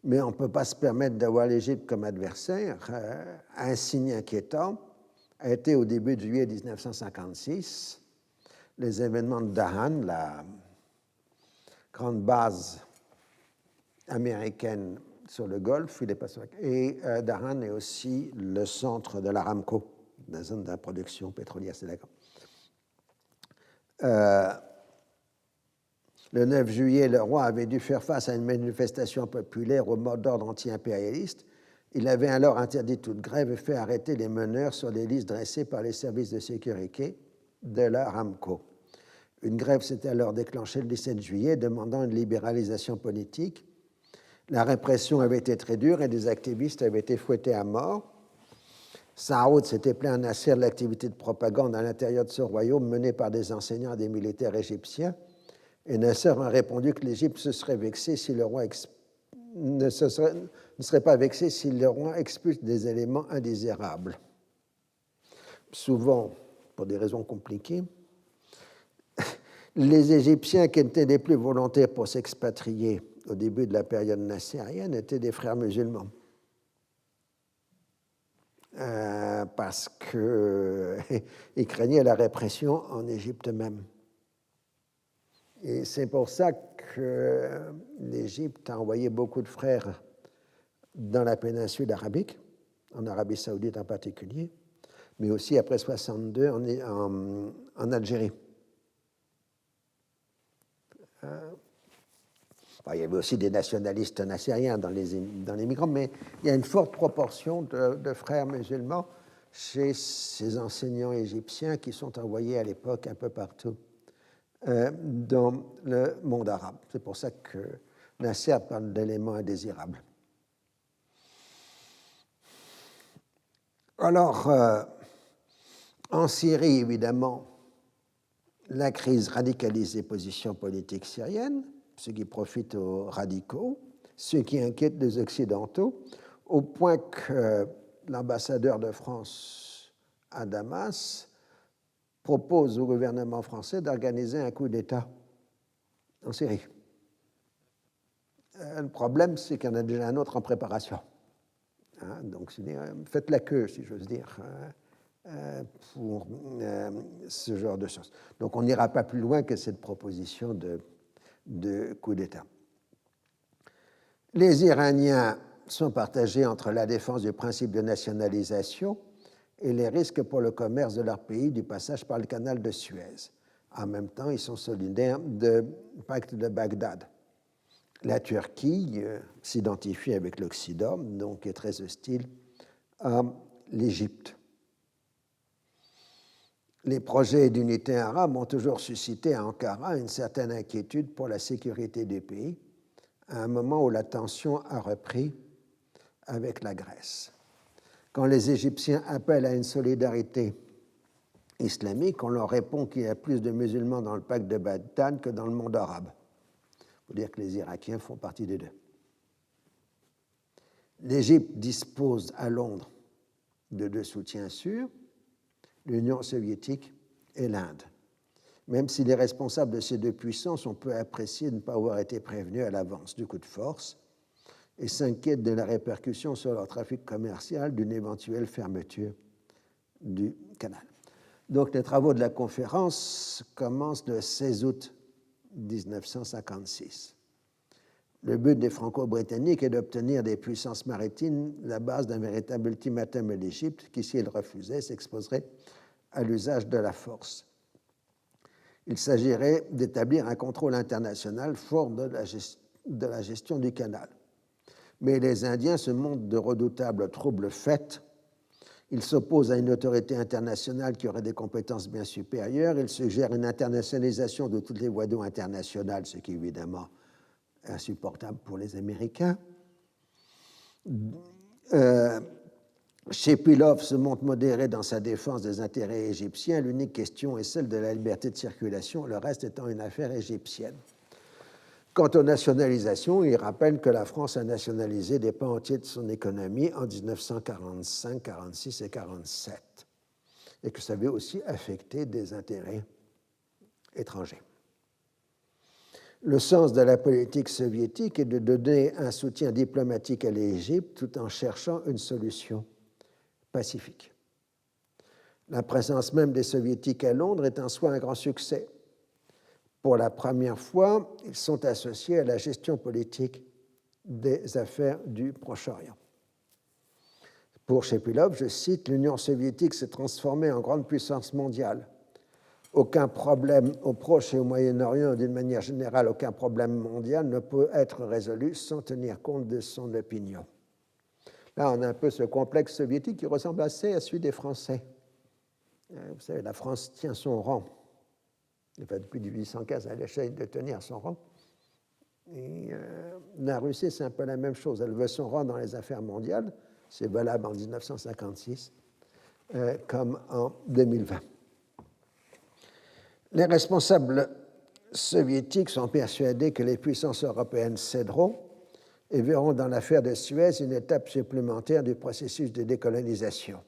Mais on ne peut pas se permettre d'avoir l'Égypte comme adversaire. Un signe inquiétant a été au début de juillet 1956, les événements de Dahan, la grande base américaine sur le Golfe, et Dahan est aussi le centre de l'Aramco, la zone de la production pétrolière, c'est d'accord. Le 9 juillet, le roi avait dû faire face à une manifestation populaire au mot d'ordre anti-impérialiste. Il avait alors interdit toute grève et fait arrêter les meneurs sur des listes dressées par les services de sécurité de l'Aramco. Une grève s'était alors déclenchée le 17 juillet, demandant une libéralisation politique. La répression avait été très dure et des activistes avaient été fouettés à mort. Saoud s'était plaint à Nasser de l'activité de propagande à l'intérieur de ce royaume menée par des enseignants et des militaires égyptiens. Et Nasser a répondu que l'Égypte se serait vexée si le roi ne serait pas vexé si le roi expulse des éléments indésirables. Souvent, pour des raisons compliquées, les Égyptiens qui étaient les plus volontaires pour s'expatrier au début de la période nassérienne étaient des frères musulmans. Parce qu'ils craignaient la répression en Égypte même. Et c'est pour ça que l'Égypte a envoyé beaucoup de frères dans la péninsule arabique, en Arabie saoudite en particulier, mais aussi après 1962 en Algérie. Il y avait aussi des nationalistes nassériens dans les migrants, mais il y a une forte proportion de frères musulmans chez ces enseignants égyptiens qui sont envoyés à l'époque un peu partout dans le monde arabe. C'est pour ça que Nasser parle d'éléments indésirables. Alors, en Syrie, évidemment, la crise radicalise les positions politiques syriennes, ce qui profite aux radicaux, ce qui inquiète les Occidentaux, au point que l'ambassadeur de France à Damas propose au gouvernement français d'organiser un coup d'État en Syrie. Le problème, c'est qu'il y en a déjà un autre en préparation. Donc, faites la queue, si j'ose dire, pour ce genre de choses. Donc, on n'ira pas plus loin que cette proposition de coup d'État. Les Iraniens sont partagés entre la défense du principe de nationalisation et les risques pour le commerce de leur pays du passage par le canal de Suez. En même temps, ils sont solidaires du pacte de Bagdad. La Turquie s'identifie avec l'Occident, donc est très hostile à l'Égypte. Les projets d'unité arabe ont toujours suscité à Ankara une certaine inquiétude pour la sécurité du pays, à un moment où la tension a repris avec la Grèce. Quand les Égyptiens appellent à une solidarité islamique, on leur répond qu'il y a plus de musulmans dans le pacte de Bagdad que dans le monde arabe. Il faut dire que les Irakiens font partie des deux. L'Égypte dispose à Londres de deux soutiens sûrs, l'Union soviétique et l'Inde, même si les responsables de ces deux puissances ont peu apprécié de ne pas avoir été prévenus à l'avance du coup de force et s'inquiètent de la répercussion sur leur trafic commercial d'une éventuelle fermeture du canal. Donc les travaux de la conférence commencent le 16 août 1956. Le but des Franco-Britanniques est d'obtenir des puissances maritimes la base d'un véritable ultimatum à l'Égypte qui, si elle refusait, s'exposerait à l'usage de la force. Il s'agirait d'établir un contrôle international fort de la gestion du canal. Mais les Indiens se montrent de redoutables troubles-fêtes. Ils s'opposent à une autorité internationale qui aurait des compétences bien supérieures. Ils suggèrent une internationalisation de toutes les voies d'eau internationales, ce qui évidemment insupportable pour les Américains. Shepilov se montre modéré dans sa défense des intérêts égyptiens. L'unique question est celle de la liberté de circulation, le reste étant une affaire égyptienne. Quant aux nationalisations, il rappelle que la France a nationalisé des pans entiers de son économie en 1945, 46 et 47, et que ça avait aussi affecté des intérêts étrangers. Le sens de la politique soviétique est de donner un soutien diplomatique à l'Égypte tout en cherchant une solution pacifique. La présence même des Soviétiques à Londres est en soi un grand succès. Pour la première fois, ils sont associés à la gestion politique des affaires du Proche-Orient. Pour Shepilov, je cite, « L'Union soviétique s'est transformée en grande puissance mondiale. Aucun problème au Proche et au Moyen-Orient, d'une manière générale, aucun problème mondial ne peut être résolu sans tenir compte de son opinion. » Là, on a un peu ce complexe soviétique qui ressemble assez à celui des Français. Vous savez, la France tient son rang. Enfin, depuis 1815, elle essaie de tenir son rang. Et la Russie, c'est un peu la même chose. Elle veut son rang dans les affaires mondiales. C'est valable en 1956 comme en 2020. Les responsables soviétiques sont persuadés que les puissances européennes céderont et verront dans l'affaire de Suez une étape supplémentaire du processus de décolonisation.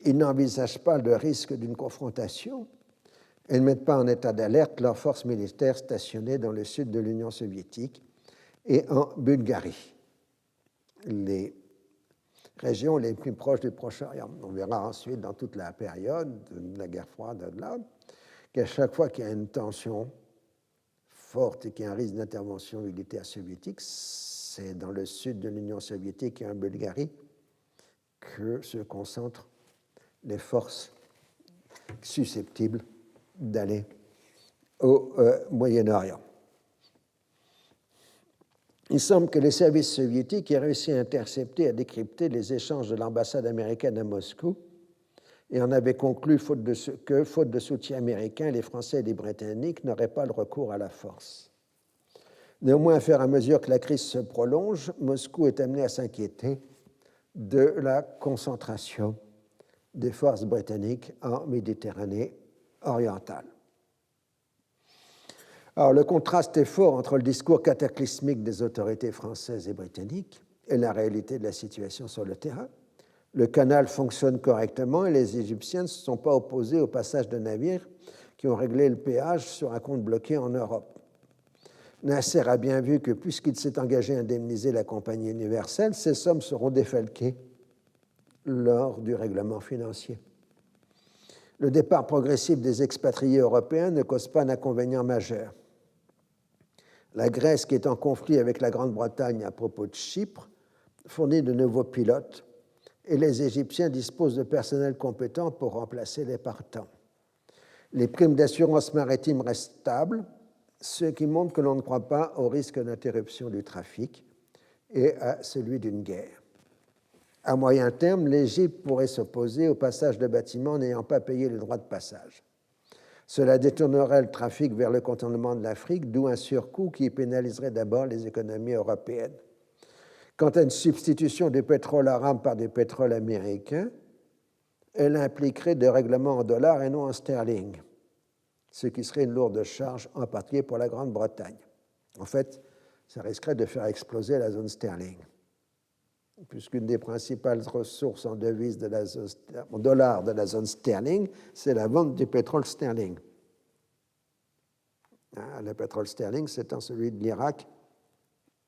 Ils n'envisagent pas le risque d'une confrontation et ne mettent pas en état d'alerte leurs forces militaires stationnées dans le sud de l'Union soviétique et en Bulgarie, les régions les plus proches du Proche-Orient. On verra ensuite dans toute la période de la guerre froide là, qu'à chaque fois qu'il y a une tension forte et qu'il y a un risque d'intervention militaire soviétique, c'est dans le sud de l'Union soviétique et en Bulgarie que se concentrent les forces susceptibles d'aller au Moyen-Orient. Il semble que les services soviétiques aient réussi à intercepter et à décrypter les échanges de l'ambassade américaine à Moscou et en avaient conclu que, faute de soutien américain, les Français et les Britanniques n'auraient pas le recours à la force. Néanmoins, au fur et à mesure que la crise se prolonge, Moscou est amené à s'inquiéter de la concentration des forces britanniques en Méditerranée orientale. Alors, le contraste est fort entre le discours cataclysmique des autorités françaises et britanniques et la réalité de la situation sur le terrain. Le canal fonctionne correctement et les Égyptiens ne se sont pas opposés au passage de navires qui ont réglé le péage sur un compte bloqué en Europe. Nasser a bien vu que puisqu'il s'est engagé à indemniser la compagnie universelle, ces sommes seront défalquées lors du règlement financier. Le départ progressif des expatriés européens ne cause pas d'inconvénient majeur. La Grèce, qui est en conflit avec la Grande-Bretagne à propos de Chypre, fournit de nouveaux pilotes et les Égyptiens disposent de personnel compétent pour remplacer les partants. Les primes d'assurance maritime restent stables, ce qui montre que l'on ne croit pas au risque d'interruption du trafic et à celui d'une guerre. À moyen terme, l'Égypte pourrait s'opposer au passage de bâtiments n'ayant pas payé les droits de passage. Cela détournerait le trafic vers le contournement de l'Afrique, d'où un surcoût qui pénaliserait d'abord les économies européennes. Quant à une substitution du pétrole arabe par du pétrole américain, elle impliquerait des règlements en dollars et non en sterling, ce qui serait une lourde charge, en particulier pour la Grande-Bretagne. En fait, ça risquerait de faire exploser la zone sterling. puisqu'une des principales ressources en devises en dollars de la zone sterling, c'est la vente du pétrole sterling. Le pétrole sterling, c'est celui de l'Irak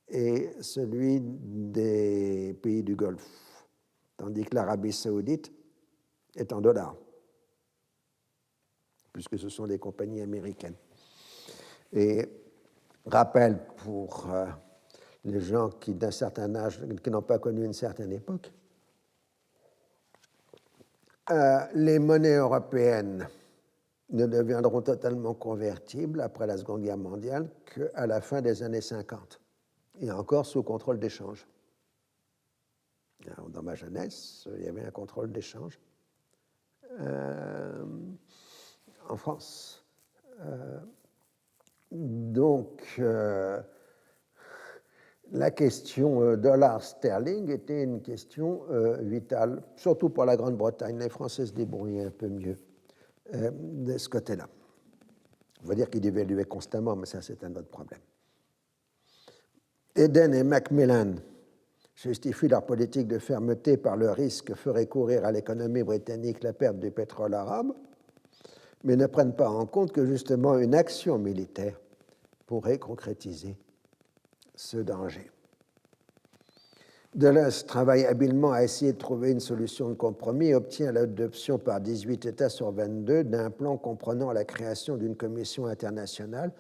et celui des pays du Golfe, tandis que l'Arabie saoudite est en dollars, puisque ce sont des compagnies américaines. Et rappel pour les gens qui, d'un certain âge, qui n'ont pas connu une certaine époque, les monnaies européennes ne deviendront totalement convertibles après la Seconde Guerre mondiale qu'à la fin des années 50, et encore sous contrôle d'échange. Dans ma jeunesse, il y avait un contrôle d'échange en France. Donc, la question dollar-sterling était une question vitale, surtout pour la Grande-Bretagne. Les Français se débrouillaient un peu mieux de ce côté-là. On va dire qu'ils dévaluaient constamment, mais ça, c'est un autre problème. Eden et Macmillan justifient leur politique de fermeté par le risque que ferait courir à l'économie britannique la perte du pétrole arabe, mais ne prennent pas en compte que justement une action militaire pourrait concrétiser ce danger. Dulles travaille habilement à essayer de trouver une solution de compromis et obtient l'adoption par 18 États sur 22 d'un plan comprenant la création d'une commission internationale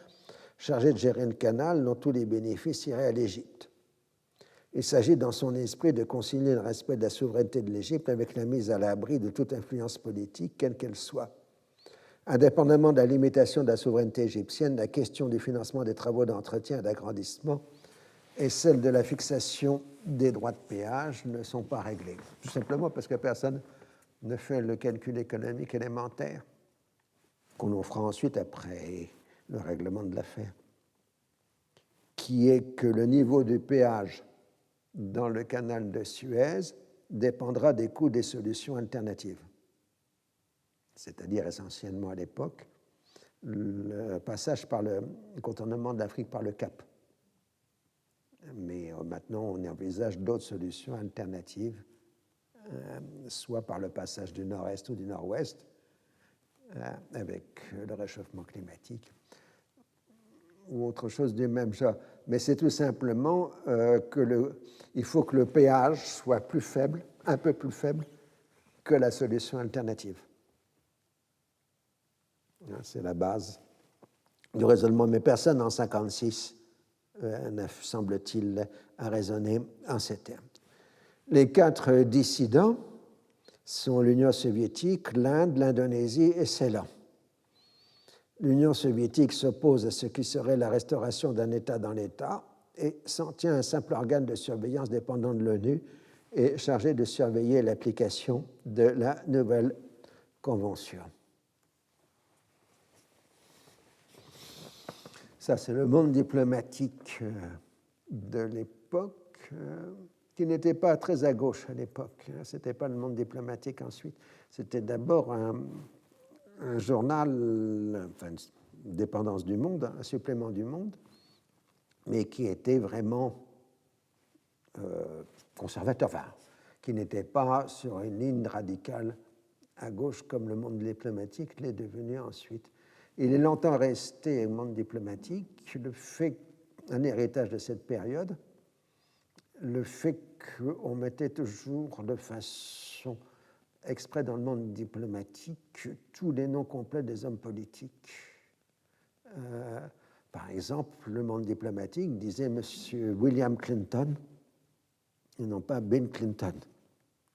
chargée de gérer le canal dont tous les bénéfices iraient à l'Égypte. Il s'agit dans son esprit de concilier le respect de la souveraineté de l'Égypte avec la mise à l'abri de toute influence politique, quelle qu'elle soit. Indépendamment de la limitation de la souveraineté égyptienne, la question du financement des travaux d'entretien et d'agrandissement et celle de la fixation des droits de péage ne sont pas réglées. Tout simplement parce que personne ne fait le calcul économique élémentaire qu'on fera ensuite après le règlement de l'affaire, qui est que le niveau du péage dans le canal de Suez dépendra des coûts des solutions alternatives. C'est-à-dire essentiellement à l'époque le passage par le contournement de l'Afrique par le Cap. Mais maintenant, on envisage d'autres solutions alternatives, soit par le passage du nord-est ou du nord-ouest, avec le réchauffement climatique, ou autre chose du même genre. Mais c'est tout simplement il faut que le péage soit plus faible, un peu plus faible que la solution alternative. C'est la base du raisonnement. Mais personne en 1956 semble-t-il a raisonné en ces termes. Les 4 dissidents sont l'Union soviétique, l'Inde, l'Indonésie et Ceylan. L'Union soviétique s'oppose à ce qui serait la restauration d'un État dans l'État et s'en tient à un simple organe de surveillance dépendant de l'ONU et chargé de surveiller l'application de la nouvelle convention. Ça, c'est le monde diplomatique de l'époque, qui n'était pas très à gauche à l'époque. Ce n'était pas le monde diplomatique ensuite. C'était d'abord un journal, enfin, Dépendance du Monde, un supplément du Monde, mais qui était vraiment conservateur, enfin, qui n'était pas sur une ligne radicale à gauche comme le monde diplomatique l'est devenu ensuite. Il est longtemps resté au monde diplomatique, un héritage de cette période, le fait qu'on mettait toujours de façon exprès dans le monde diplomatique tous les noms complets des hommes politiques. Par exemple, le monde diplomatique disait M. William Clinton et non pas Bill Clinton.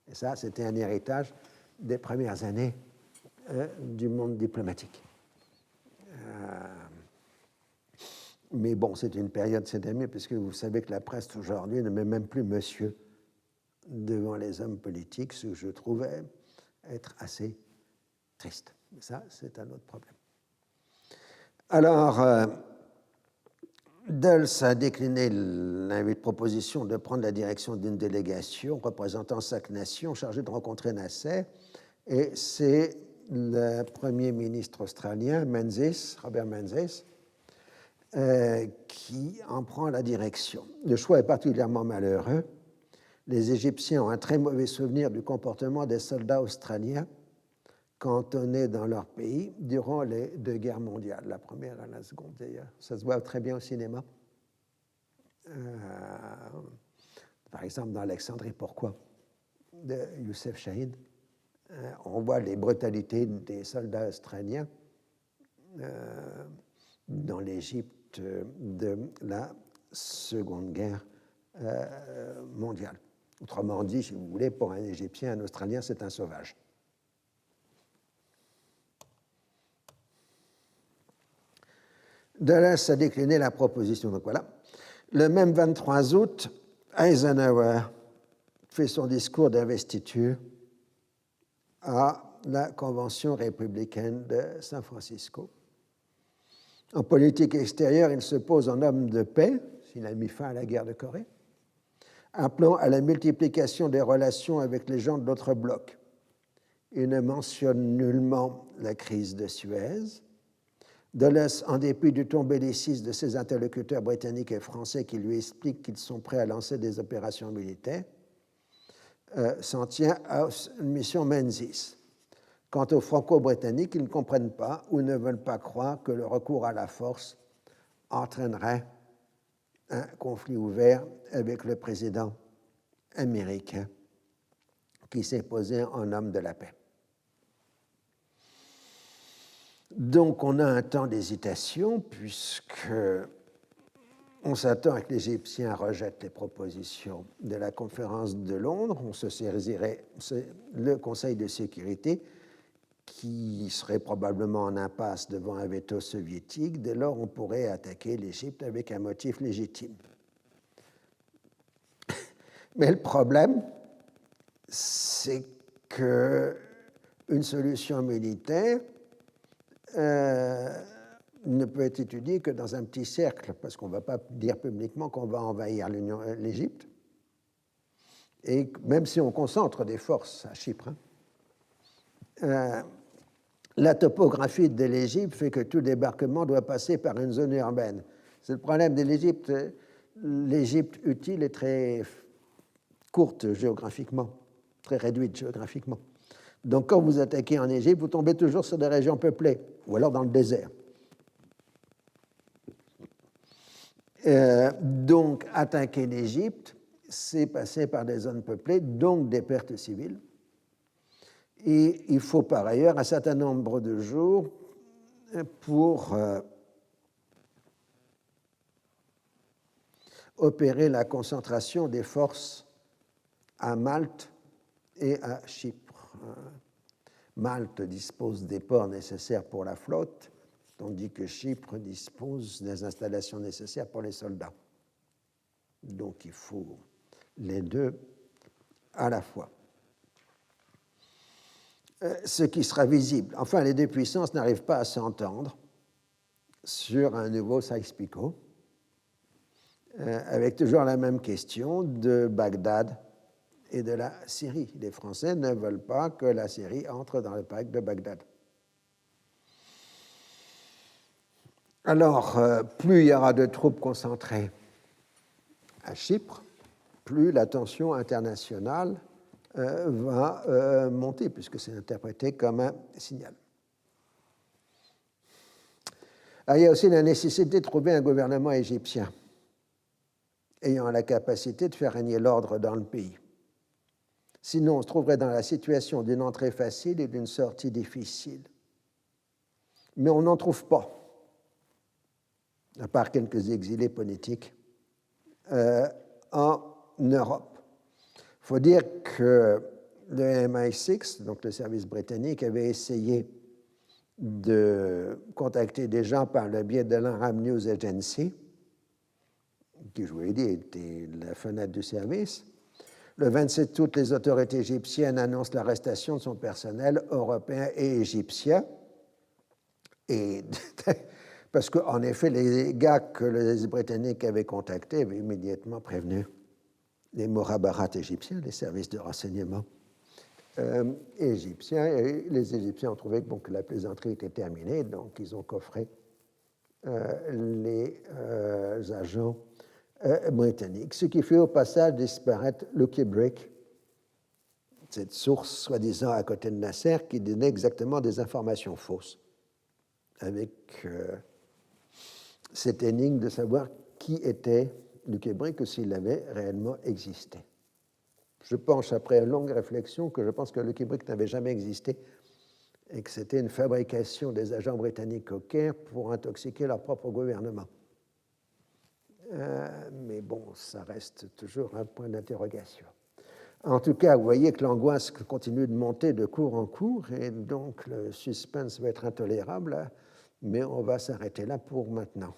Et ça, c'était un héritage des premières années du monde diplomatique. Mais bon, c'est une période cette année, puisque vous savez que la presse aujourd'hui ne met même plus monsieur devant les hommes politiques, ce que je trouvais être assez triste. Mais ça, c'est un autre problème. Alors, Dulles a décliné la proposition de prendre la direction d'une délégation représentant 5 nations chargée de rencontrer Nasser, et c'est le premier ministre australien, Robert Menzies, qui en prend la direction. Le choix est particulièrement malheureux. les Égyptiens ont un très mauvais souvenir du comportement des soldats australiens cantonnés dans leur pays durant les deux guerres mondiales, la première et la seconde d'ailleurs. Ça se voit très bien au cinéma. Par exemple, dans Alexandrie, pourquoi de Youssef Chahid, on voit les brutalités des soldats australiens dans l'Égypte de la Seconde Guerre mondiale. Autrement dit, si vous voulez, pour un Égyptien, un Australien, c'est un sauvage. Dulles a décliné la proposition. Donc voilà. Le même 23 août, Eisenhower fait son discours d'investiture à la Convention républicaine de San Francisco. En politique extérieure, il se pose en homme de paix, s'il a mis fin à la guerre de Corée, appelant à la multiplication des relations avec les gens de l'autre bloc. Il ne mentionne nullement la crise de Suez. Dulles, en dépit du ton belliciste de ses interlocuteurs britanniques et français qui lui expliquent qu'ils sont prêts à lancer des opérations militaires, s'en tient à une mission Menzies. Quant aux Franco-Britanniques, ils ne comprennent pas ou ne veulent pas croire que le recours à la force entraînerait un conflit ouvert avec le président américain qui s'est posé en homme de la paix. Donc on a un temps d'hésitation puisque on s'attend à que l'Égyptien rejette les propositions de la conférence de Londres. On se saisirait le Conseil de sécurité qui serait probablement en impasse devant un veto soviétique. Dès lors, on pourrait attaquer l'Égypte avec un motif légitime. Mais le problème, c'est qu'une solution militaire ne peut être étudiée que dans un petit cercle, parce qu'on ne va pas dire publiquement qu'on va envahir l'Égypte. Et même si on concentre des forces à Chypre, la topographie de l'Égypte fait que tout débarquement doit passer par une zone urbaine. C'est le problème de l'Égypte. L'Égypte utile est très courte géographiquement, très réduite géographiquement. Donc quand vous attaquez en Égypte, vous tombez toujours sur des régions peuplées, ou alors dans le désert. Donc attaquer l'Égypte, c'est passer par des zones peuplées, donc des pertes civiles. Et il faut par ailleurs un certain nombre de jours pour opérer la concentration des forces à Malte et à Chypre. Malte dispose des ports nécessaires pour la flotte, tandis que Chypre dispose des installations nécessaires pour les soldats. Donc il faut les deux à la fois. Ce qui sera visible. Enfin, les deux puissances n'arrivent pas à s'entendre sur un nouveau Sykes-Picot, avec toujours la même question de Bagdad et de la Syrie. Les Français ne veulent pas que la Syrie entre dans le pacte de Bagdad. Alors, plus il y aura de troupes concentrées à Chypre, plus la tension internationale va monter, puisque c'est interprété comme un signal. Alors, il y a aussi la nécessité de trouver un gouvernement égyptien ayant la capacité de faire régner l'ordre dans le pays. Sinon, on se trouverait dans la situation d'une entrée facile et d'une sortie difficile. Mais on n'en trouve pas, à part quelques exilés politiques, en Europe. Il faut dire que le MI6, donc le service britannique, avait essayé de contacter des gens par le biais de l'Arab News Agency, qui, je vous l'ai dit, était la fenêtre du service. Le 27 août, les autorités égyptiennes annoncent l'arrestation de son personnel européen et égyptien. Et parce qu'en effet, les gars que les Britanniques avaient contactés avaient immédiatement prévenu les Morabarat égyptiens, les services de renseignement égyptiens. Et les Égyptiens ont trouvé que la plaisanterie était terminée, donc ils ont coffré les agents britannique, ce qui fait au passage disparaître Lucky Brick, cette source soi-disant à côté de Nasser qui donnait exactement des informations fausses, avec cette énigme de savoir qui était Lucky Brick ou s'il avait réellement existé. Je pense, après une longue réflexion, que je pense que Lucky Brick n'avait jamais existé et que c'était une fabrication des agents britanniques au Caire pour intoxiquer leur propre gouvernement. Mais bon, ça reste toujours un point d'interrogation. En tout cas, vous voyez que l'angoisse continue de monter de cours en cours et donc le suspense va être intolérable, mais on va s'arrêter là pour maintenant.